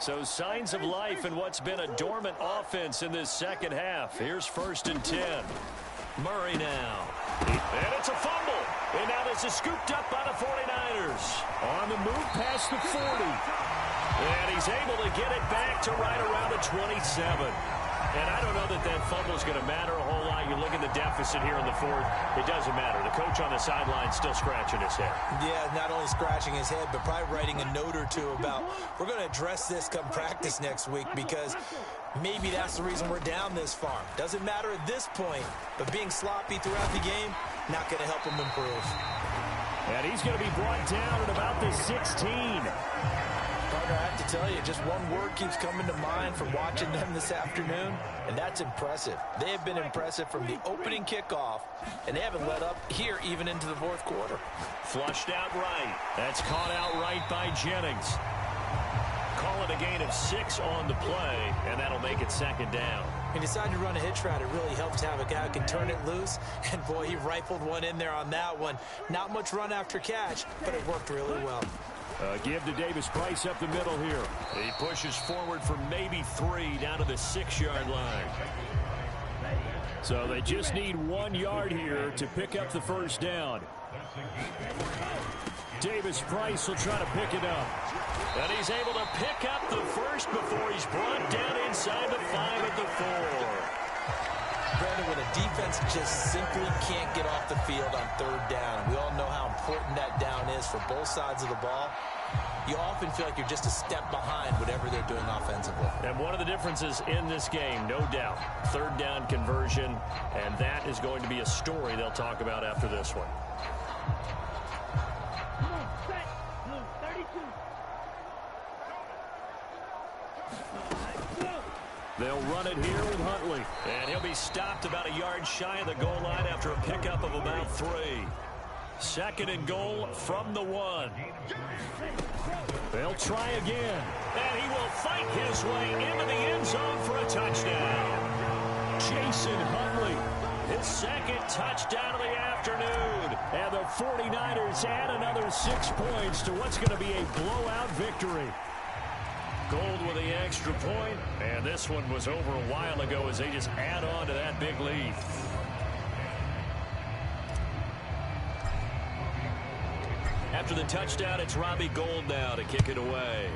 Speaker 4: So signs of life in what's been a dormant offense in this second half. Here's 1st and 10. Murray now. And it's a fumble. And now this is scooped up by the 49ers. On the move past the 40. And he's able to get it back to right around the 27. And I don't know that that fumble is going to matter a whole lot. You look at the deficit here in the 4th. It doesn't matter. The coach on the sideline still scratching his head.
Speaker 5: Yeah, not only scratching his head, but probably writing a note or two about we're going to address this come practice next week because maybe that's the reason we're down this far. Doesn't matter at this point, but being sloppy throughout the game, not going to help him improve.
Speaker 4: And he's going to be brought down at about the 16.
Speaker 5: Partner, I have to tell you, just one word keeps coming to mind from watching them this afternoon, and that's impressive. They have been impressive from the opening kickoff, and they haven't let up here even into the 4th quarter.
Speaker 4: Flushed out right. That's caught out right by Jennings. Call it a gain of 6 on the play, and that'll make it 2nd down.
Speaker 5: He decided to run a hitch route. It really helps to have a guy who can turn it loose, and boy, he rifled one in there on that one. Not much run after catch, but it worked really well.
Speaker 4: Give to Davis Price up the middle here. He pushes forward for maybe 3 down to the 6-yard line. So they just need 1 yard here to pick up the 1st down. Davis Price will try to pick it up. And he's able to pick up the 1st before he's brought down inside the 5 at the 4.
Speaker 5: Brandon, when a defense just simply can't get off the field on 3rd down, we all know how important that down is for both sides of the ball. You often feel like you're just a step behind whatever they're doing offensively.
Speaker 4: And one of the differences in this game, no doubt, 3rd down conversion, and that is going to be a story they'll talk about after this one. They'll run it here with Huntley. And he'll be stopped about a yard shy of the goal line after a pickup of about 3. 2nd and goal from the 1. They'll try again. And he will fight his way into the end zone for a touchdown. Jason Huntley, his 2nd touchdown of the afternoon. And the 49ers add another 6 points to what's going to be a blowout victory. Gold with the extra point, and this one was over a while ago as they just add on to that big lead. After the touchdown, it's Robbie Gould now to kick it away.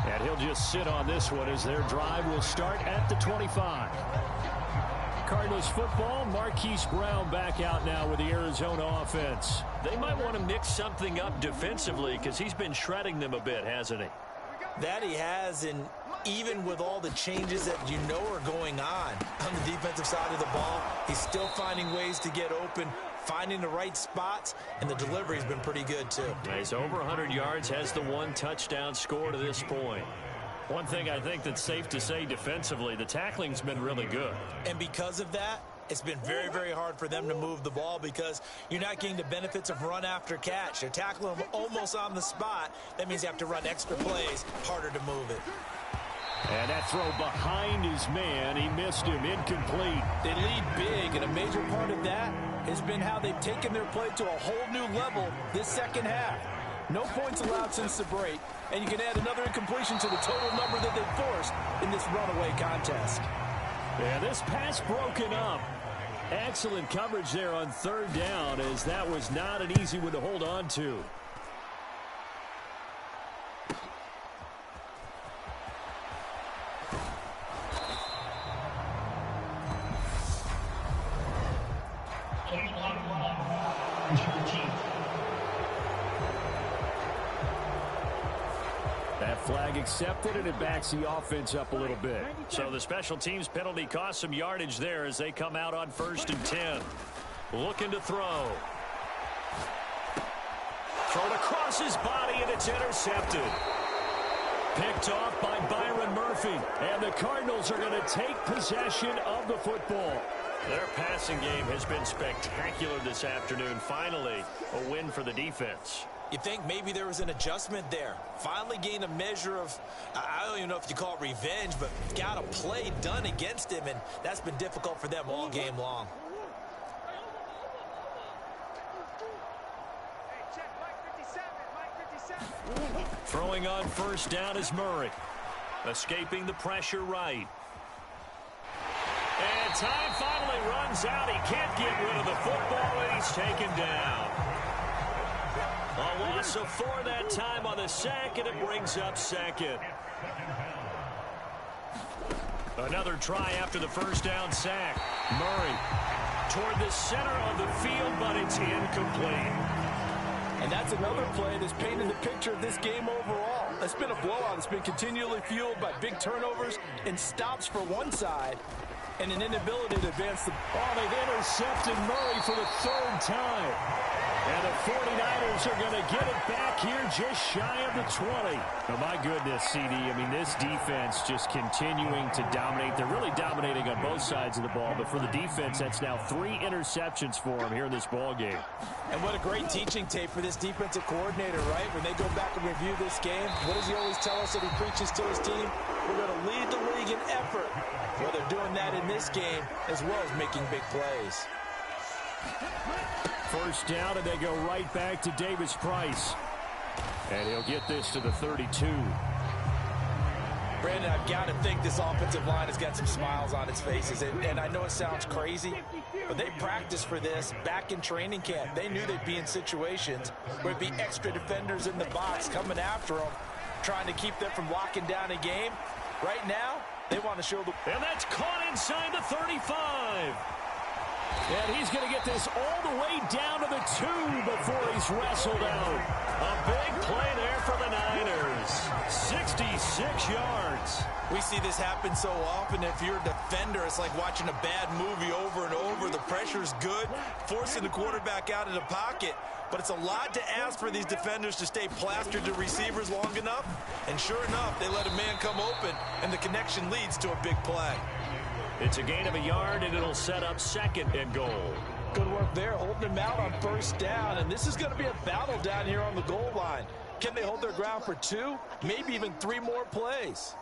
Speaker 4: And he'll just sit on this one as their drive will start at the 25. Cardinals football, Marquise Brown back out now with the Arizona offense. They might want to mix something up defensively because he's been shredding them a bit, hasn't he?
Speaker 5: That he has, and even with all the changes that you know are going on the defensive side of the ball, he's still finding ways to get open, finding the right spots, and the delivery's been pretty good too.
Speaker 4: He's over 100 yards, has the 1 touchdown score to this point. One thing I think that's safe to say defensively, the tackling's been really good.
Speaker 5: And because of that, it's been very, very hard for them to move the ball because you're not getting the benefits of run after catch. They're tackling them almost on the spot. That means you have to run extra plays, harder to move it.
Speaker 4: And that throw behind his man, he missed him, incomplete.
Speaker 5: They lead big, and a major part of that has been how they've taken their play to a whole new level this second half. No points allowed since the break, and you can add another incompletion to the total number that they forced in this runaway contest.
Speaker 4: And this pass broken up. Excellent coverage there on 3rd down, as that was not an easy one to hold on to. That flag accepted, and it backs the offense up a little bit. So the special teams penalty cost some yardage there as they come out on 1st and 10. Looking to throw. Thrown across his body, and it's intercepted. Picked off by Byron Murphy. And the Cardinals are going to take possession of the football. Their passing game has been spectacular this afternoon. Finally, a win for the defense.
Speaker 5: You think maybe there was an adjustment there. Finally gained a measure of, I don't even know if you call it revenge, but got a play done against him, and that's been difficult for them all game long.
Speaker 4: Throwing on first down is Murray. Escaping the pressure right. And time finally runs out. He can't get rid of the football, and he's taken down. A loss of 4 that time on the sack, and it brings up second. Another try after the first down sack. Murray toward the center of the field, but it's incomplete.
Speaker 5: And that's another play that's painted the picture of this game overall. It's been a blowout. It's been continually fueled by big turnovers and stops for one side and an inability to advance the...
Speaker 4: Oh, they've intercepted Murray for the 3rd time. And the 49ers are going to get it back here just shy of the 20. Oh, my goodness, CD. I mean, this defense just continuing to dominate. They're really dominating on both sides of the ball. But for the defense, that's now 3 interceptions for them here in this ball game.
Speaker 5: And what a great teaching tape for this defensive coordinator, right? When they go back and review this game, what does he always tell us that he preaches to his team? We're going to lead the league in effort. Well, they're doing that in this game as well as making big plays.
Speaker 4: First down, and they go right back to Davis Price. And he'll get this to the 32.
Speaker 5: Brandon, I've got to think this offensive line has got some smiles on its faces. And I know it sounds crazy, but they practiced for this back in training camp. They knew they'd be in situations where it'd be extra defenders in the box coming after them, trying to keep them from locking down a game. Right now, they want to show the...
Speaker 4: And that's caught inside the 35. And he's going to get this all the way down to the 2 before he's wrestled out. A big play there for the Niners. 66 yards.
Speaker 5: We see this happen so often. If you're a defender, it's like watching a bad movie over and over. The pressure's good, forcing the quarterback out of the pocket. But it's a lot to ask for these defenders to stay plastered to receivers long enough. And sure enough, they let a man come open, and the connection leads to a big play.
Speaker 4: It's a gain of a yard, and it'll set up 2nd and goal.
Speaker 5: Good work there, holding them out on first down. And this is going to be a battle down here on the goal line. Can they hold their ground for 2, maybe even 3 more plays?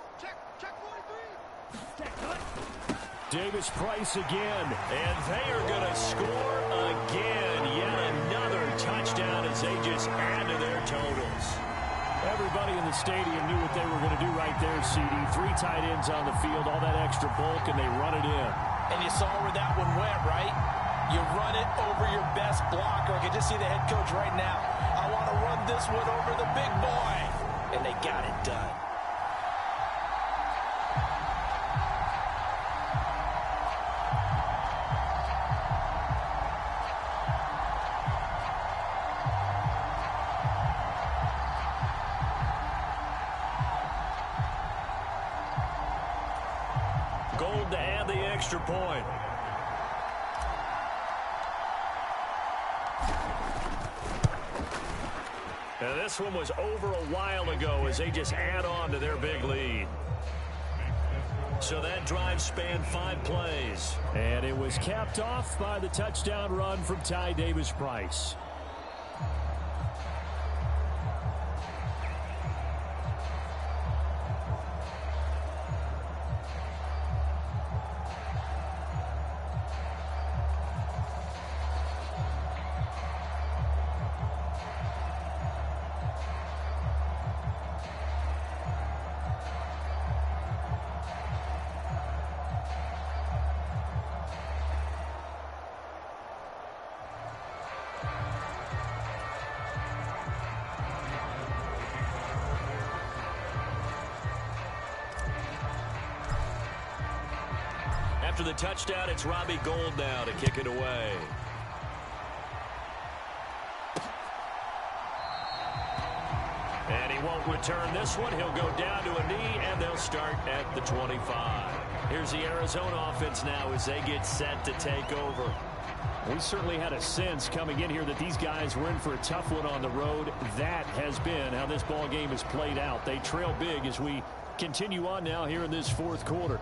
Speaker 4: Davis Price again, and they are going to score again. Yet another touchdown as they just add to their totals. Everybody in the stadium knew what they were going to do right there, CD. 3 tight ends on the field, all that extra bulk, and they run it in.
Speaker 5: And you saw where that one went, right? You run it over your best blocker. I can just see the head coach right now. I want to run this one over the big boy. And they got it done.
Speaker 4: Gold to add the extra point. And this one was over a while ago as they just add on to their big lead. So that drive spanned 5 plays. And it was capped off by the touchdown run from Ty Davis Price. After the touchdown, it's Robbie Gould now to kick it away. And he won't return this one. He'll go down to a knee, and they'll start at the 25. Here's the Arizona offense now as they get set to take over. We certainly had a sense coming in here that these guys were in for a tough one on the road. That has been how this ball game has played out. They trail big as we continue on now here in this 4th quarter.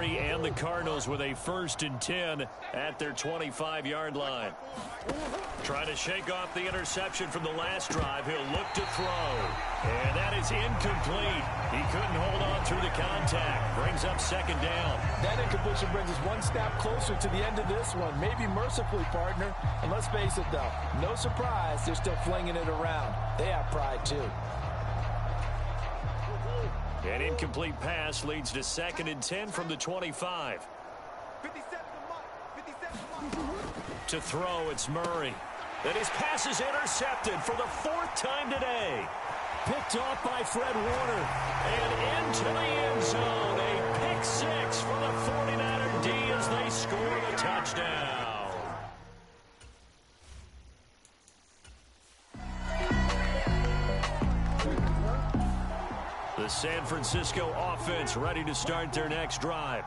Speaker 4: Murray and the Cardinals with a 1st and 10 at their 25-yard line. Trying to shake off the interception from the last drive. He'll look to throw. And that is incomplete. He couldn't hold on through the contact. Brings up 2nd down.
Speaker 5: That incompletion brings us one snap closer to the end of this one. Maybe mercifully, partner. And let's face it, though. No surprise, they're still flinging it around. They have pride, too.
Speaker 4: An incomplete pass leads to 2nd and 10 from the 25. To throw, it's Murray. And his pass is intercepted for the 4th time today. Picked off by Fred Warner. And into the end zone. A pick 6 for the 49er D as they score the touchdown. The San Francisco offense ready to start their next drive.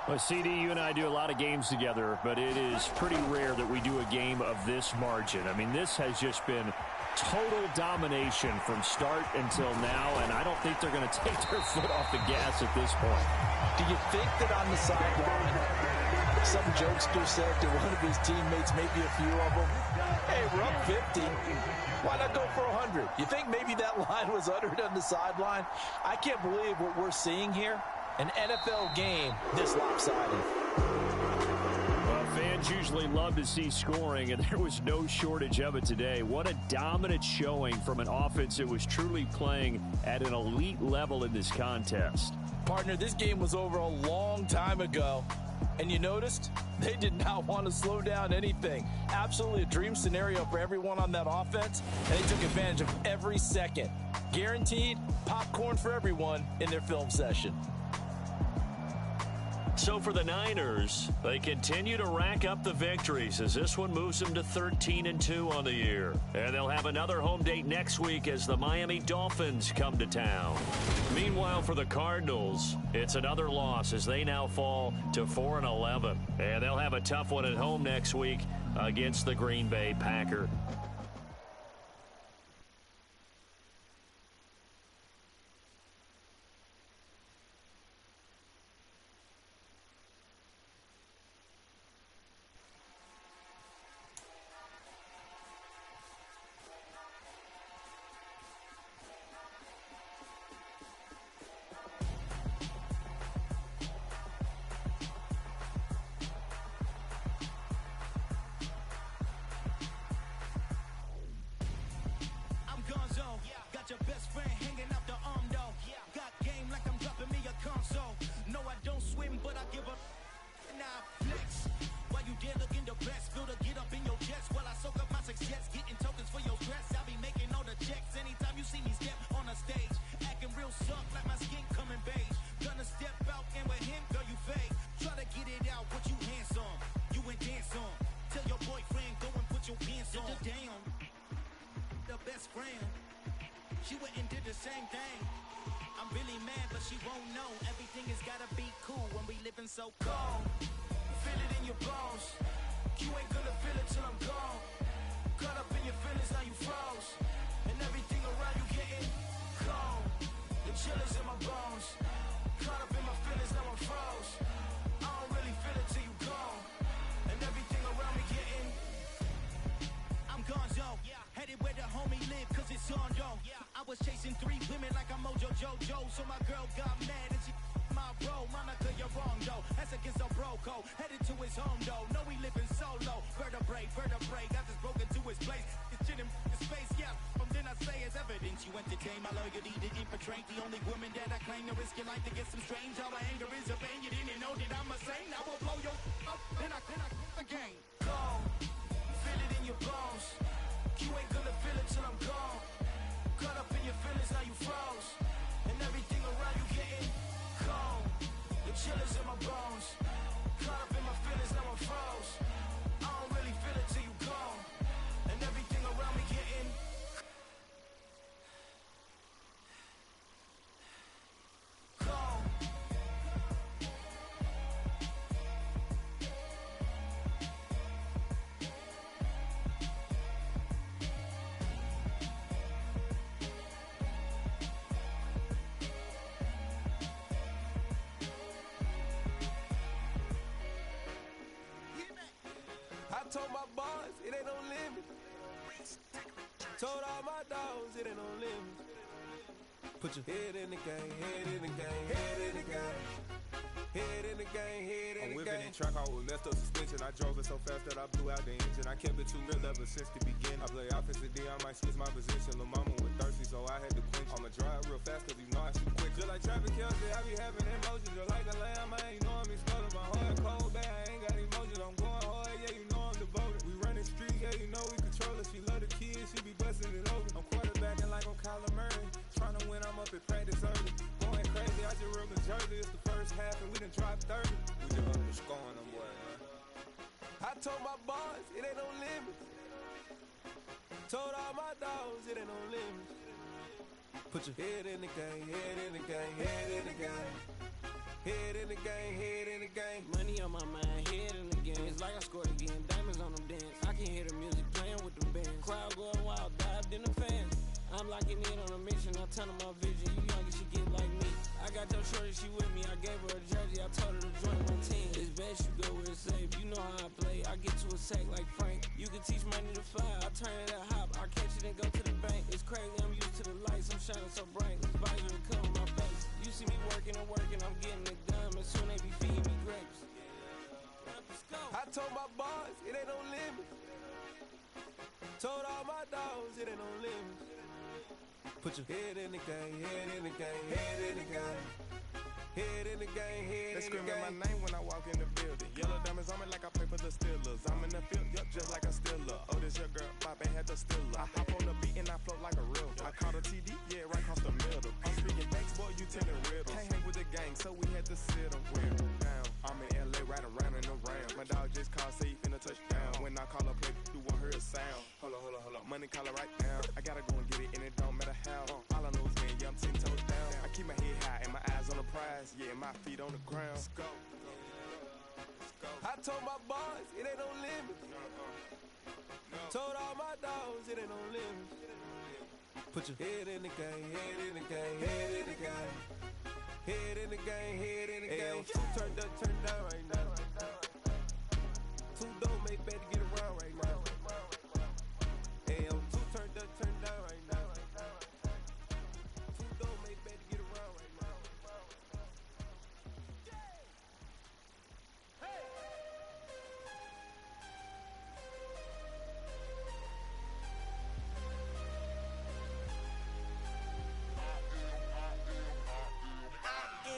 Speaker 4: Well, CD, you and I do a lot of games together, but it is pretty rare that we do a game of this margin. I mean, this has just been total domination from start until now, and I don't think they're going to take their foot off the gas at this point.
Speaker 5: Do you think that on the sideline, some jokester said to one of his teammates, maybe a few of them, hey, we're up 50. Why not go for 100? You think maybe that line was uttered on the sideline? I can't believe what we're seeing here. An NFL game this lopsided.
Speaker 4: Well, fans usually love to see scoring, and there was no shortage of it today. What a dominant showing from an offense that was truly playing at an elite level in this contest.
Speaker 5: Partner, this game was over a long time ago. And you noticed they did not want to slow down anything. Absolutely a dream scenario for everyone on that offense, and they took advantage of every second. Guaranteed popcorn for everyone in their film session.
Speaker 4: So for the Niners, they continue to rack up the victories as this one moves them to 13-2 on the year. And they'll have another home date next week as the Miami Dolphins come to town. Meanwhile, for the Cardinals, it's another loss as they now fall to 4-11. And they'll have a tough one at home next week against the Green Bay Packers.
Speaker 1: She went and did the same thing. I'm really mad, but she won't know. Everything has gotta be cool when we living so cold. Feel it in your bones. You ain't gonna feel it till I'm gone. Caught up in your feelings, now you froze. And everything around you getting cold. The chill is in my bones. Caught up in my feelings, now I'm froze. I don't really feel it till you gone. And everything around me getting I'm gonzo. Headed where the homie live, cause it's on though. I was chasing 3 women like I'm Mojo Jojo. So my girl got mad and she my bro. Monica, you're wrong though. That's against a bro code. Headed to his home though. No, we living solo. Vertebrae. Got this broken to his place. It's shit in his face, yeah. From then I say it's evidence. You entertain my loyalty to infiltrate. The only woman that I claim to risk your life to get some strange. All my anger is a pain. You didn't know that I'm a saint. I will blow your up. Then I again. Go. Feel it in your bones. You ain't gonna feel it till I'm gone. Caught up in your feelings, now you froze. And everything around you getting cold. The chill is in my bones. Caught up in my feelings, now I'm froze. I don't really feel it till you gone. And everything around me getting cold. Told all my dogs it ain't no limits. Put your head in the game, head in the game, head in the game. Head in the game, head in the game. I'm whipping in track, I was messed up suspension. I drove it so fast that I blew out the engine. I kept it too real ever since the beginning. I play offensive D, I might switch my position. Lil' mama was thirsty, so I had to quench. I'ma drive real fast, cause you know I shoot quick. Just like traffic Kelsey, I be having emotions. Just like a lamb, I ain't know I'm exploding. My heart cold, bad, I ain't got emotions. I'm going hard, yeah, you know I'm devoted. We running streets, yeah, you know we control it. She love the kids, she be busting it open. I'm quarterbacking like I'm Kyler Murray. Trying to win, I'm up at practice early. Going crazy, I just ripped the jersey. It's the first half and we done dropped 30. We just up the score on them boys, man. I told my boys, it ain't no limits. Told all my dogs, it ain't no limits. Put your head in the game, head in the game, head in the game. Head in the game, head in the game.
Speaker 7: Money on my mind, head in the game. It's like I scored again, diamonds on them dance. I can hear the music playing with them bands. Crowd going wild, dived in the fans. I'm locking in on a mission, I tunnel my vision. You young and she get like me. I got your shorty, she with me. I gave her a jersey, I told her to join my team. It's best you go where it's safe. You know how I play. I get to a sack like Frank. You can teach money to fly. I turn it a hop. I catch it and go to the bank. It's crazy, I'm used to the lights. I'm shining so bright. This visor to cover my face. You see me working and working. I'm getting it done. And soon they be feeding me grapes. Let's go.
Speaker 1: I told my boys, it ain't no limits. Told all my dogs, it ain't no limits. Put your head in the game, head in the game, head in the game. Head in the game, head in the game. They screaming my name when I walk in the building. Yellow diamonds on me like I play for the Steelers. I'm in the field, yup, just like a Steeler. Oh, this your girl, Bobby had the Steeler. I hop on the beat and I float like a river. I caught a TD, yeah, right across the middle. I'm speaking facts, boy, you telling riddles. Can't hang with the gang, so we had to sit them down. I'm in LA, riding around and around. My dog just called, say he finna touchdown. When I call a play, you won't hear a sound. Hold on, money caller right now. I gotta go and get it, and it don't matter how. All I know is when I'm 10 toes down. I keep my head high and my eyes on the prize. Yeah, my feet on the ground. Let's go. I told my boys, it ain't no limits. Told all my dogs, it ain't no limits. Put your head in the game, head in the game, head in the game. Head in the game, head in the game. Two turned up, turned down right now. Two don't make bad to get around right now. Hey, two turned up, turned down right now. Two don't make bad to get around right now.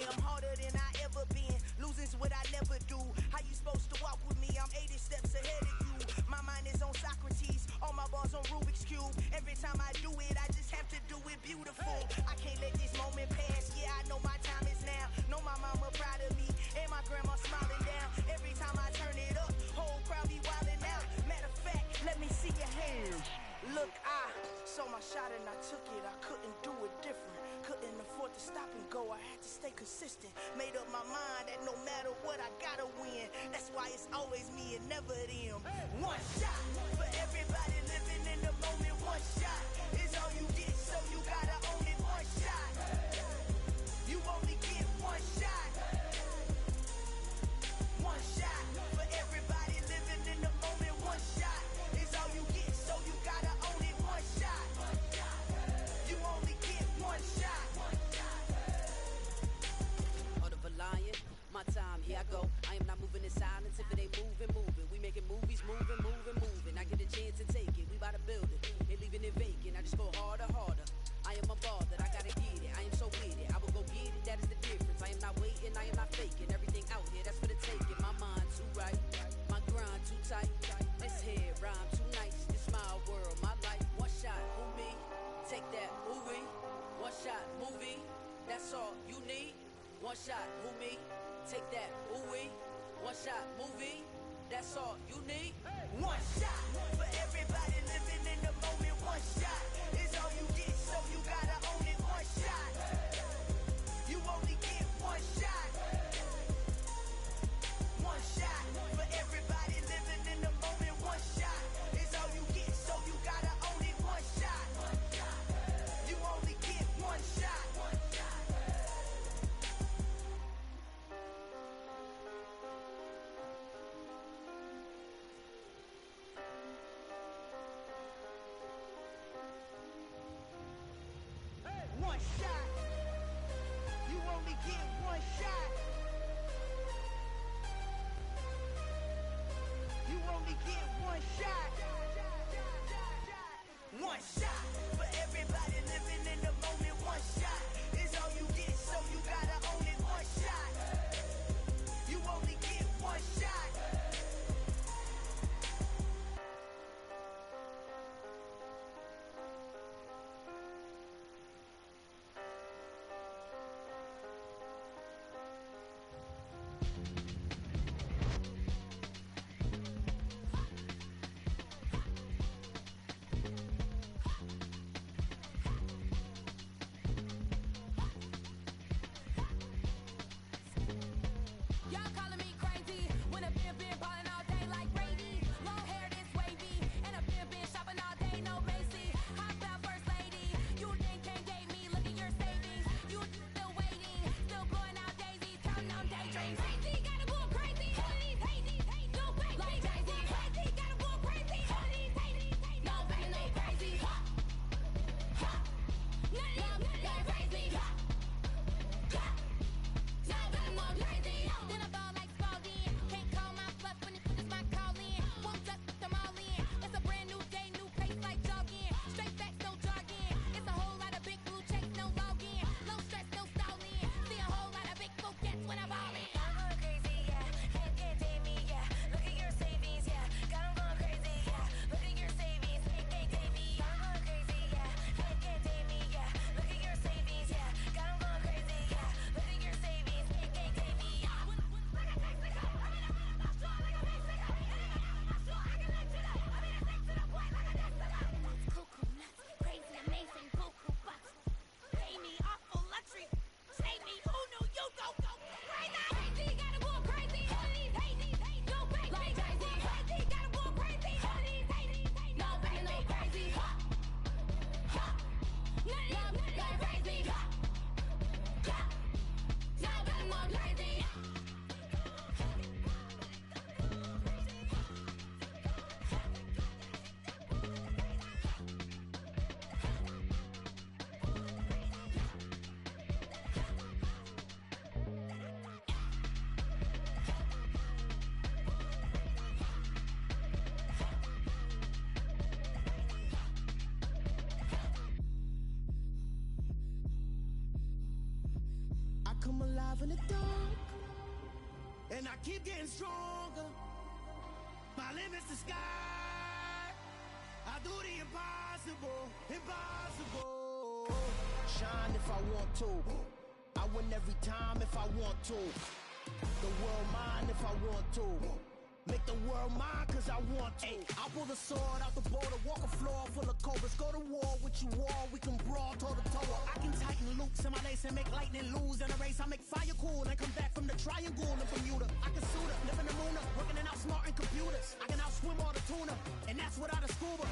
Speaker 8: I'm harder than I ever been. Losing's what I never do. How you supposed to walk with me? I'm 80 steps ahead of you. My mind is on Socrates. All my bars on Rubik's Cube. Every time I do it, I just have to do it beautiful. I can't let this moment pass. Yeah, I know my time is now. Know my mama proud of me. And my grandma smiling down. Every time I turn it up, whole crowd be wildin' out. Matter of fact, let me see your hands. Look, I saw my shot and I took it. I couldn't do it different. Couldn't afford to stop and go. I had to stay consistent. Made up my mind that no matter what, I gotta win. That's why it's always me and never them. One shot for everybody living in the moment. One shot is all you get, so you gotta own it. One shot. You only get one shot. One shot for everybody living in the moment. One shot is all you get, so you gotta own it. One shot. You only get one shot.
Speaker 2: Order for lion, my time, here I go. I am not moving in silence. If it ain't moving, moving. We making movies, moving, moving, moving. I get a chance to take it. We bout to build it. Ain't leaving it vacant. I just go harder, harder. I am a ball that I gotta get it. I am so with it. I will go get it. That is the difference. I am not waiting. I am not faking. Everything out here, that's for the taking. My mind too right. My grind too tight. This head rhyme too nice. This my world, my life. One shot, who me? Take that movie. One shot, movie. That's all you need. One shot, who me? Take that, ooh-wee. One shot, movie. That's all you need.
Speaker 8: One shot for everybody living in the moment. One shot is all you get, so you gotta own it. One shot. You only get one shot. One shot for everybody living in the moment. One shot is all you get, so you gotta own it. One shot. You only get one shot. shot. You only get one shot. One shot for everybody living in the moment. One shot is all you get, so you gotta own it. One shot. You only get one shot.
Speaker 9: Y'all calling me crazy when a been ballin' all day like Brady. Long hair this wavy, and a been shopping all day, no Macy. How about first lady? You can't date me, look at your savings. You still waiting, still blowing out daisies, counting on daydreams. Crazy, gotta go crazy. All of these hate, no fake, like Jay-Z. Crazy, gotta go crazy. All of these hate, no fake, no crazy. None of these crazy. Now I'm more crazy. Then I ball like Spalding. Can't call my bluff when it's my calling. Won't just put them all in. It's a brand new day, new pace like jogging. Straight facts, no jogging. It's a whole lot of big blue checks, no login. No stress, no stalling. See a whole lot of big focus when I'm ballin'. I'm going crazy, yeah. Can't date me, yeah. Look at your savings, yeah. Got 'em going crazy, yeah. Look at your savings, can't date me. I'm going crazy, yeah. Can't date me, yeah. Look at your savings, yeah. Got 'em going crazy, yeah. Look at your savings, can't date me. Crazy, amazing, cuckoo, but pay me awful luxury. Save me, who knew you go crazy? Crazy, gotta go crazy. All of these hate, no fake, like Jay-Z. Crazy, gotta go crazy. All of these hate, no fake, no crazy. None of these crazy. Now I'm more crazy.
Speaker 8: I come alive in the dark, and I keep getting stronger. My limit's the sky. I do the impossible, impossible. Shine if I want to. I win every time if I want to. The world mine if I want to. Make the world mine cause I want to. I pull the sword out the border, walk a floor full of cobras. Go to war with you all, we can brawl toe to toe. I can tighten loops in my lace and make lightning lose in a race. I make fire cool and come back from the triangle in Bermuda. I can suit up, live in the moon up, working and outsmarting computers. I can outswim all the tuna, and that's without a scuba.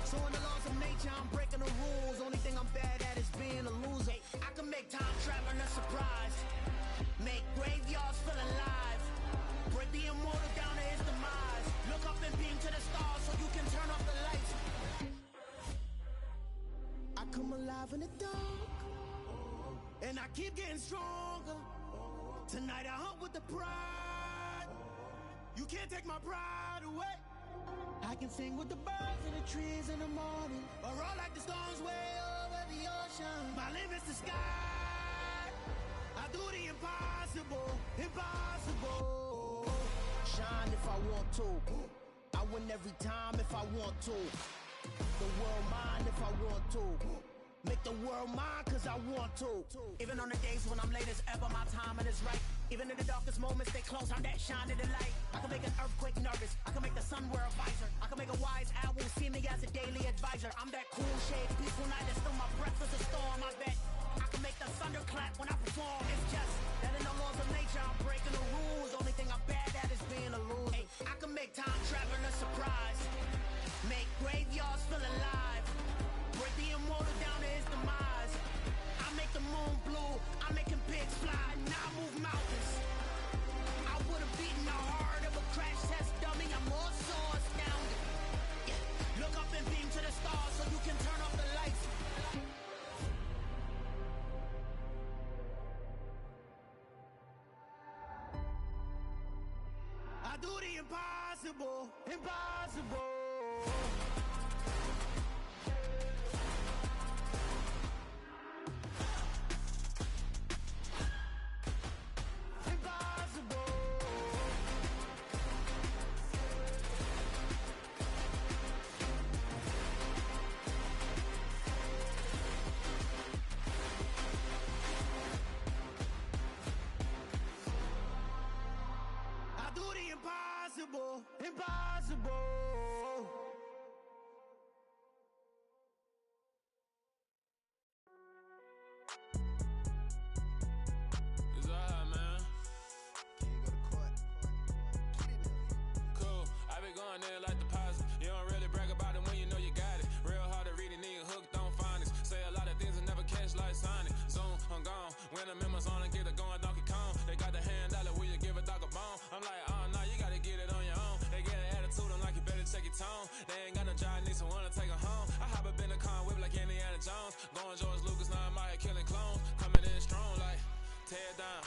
Speaker 8: So in the laws of nature, I'm breaking the rules. Only thing I'm bad at is being a loser. I can make time traveling a surprise. Make graveyards feel alive. Break the immortal down to his demise. Look up and beam to the stars so you can turn off the lights. I come alive in the dark, and I keep getting stronger. Tonight I hunt with the pride. You can't take my pride away. I can sing with the birds and the trees in the morning, or roll like the storms way over the ocean. My limit's the sky. I do the impossible, impossible. Shine if I want to. I win every time if I want to. The world mine if I want to. Make the world mine cause I want to. Even on the days when I'm late as ever, my timing is right. Even in the darkest moments, stay close, I'm that shining the light. I can make an earthquake nervous, I can make the sun wear a visor. I can make a wise owl see me as a daily advisor. I'm that cool shade, peaceful night, and still my breath is a storm, I bet. I can make the thunder clap when I perform. It's just that in the laws of nature, I'm breaking the rules. Only thing I'm bad at is being a loser. Hey, I can make time traveling a surprise. Make graveyards feel alive. Break the immortal down to his demise. I make the moon blue. I'm making pigs fly. Now I move mountains. I would have beaten the heart of a
Speaker 1: Impossible, impossible. I do the impossible, impossible.
Speaker 7: It's alright, man. Cool. I be going there like deposit. You don't really brag about it when you know you got it. Real hard to read a nigga hooked on phonics. Say a lot of things and never catch like Sonic. Zoom, I'm gone. When the members on and get it going Donkey Kong. They got the hand dollar, will you give a dog a bone? I'm like, oh no, you gotta get it on your own. They get an attitude, I'm like, you better check your tone. They ain't got no job, need someone to take her home. I hop up in the car, whip like Indiana Jones. Going George Lucas, now I'm out here killing clones. Coming in strong like, tear down.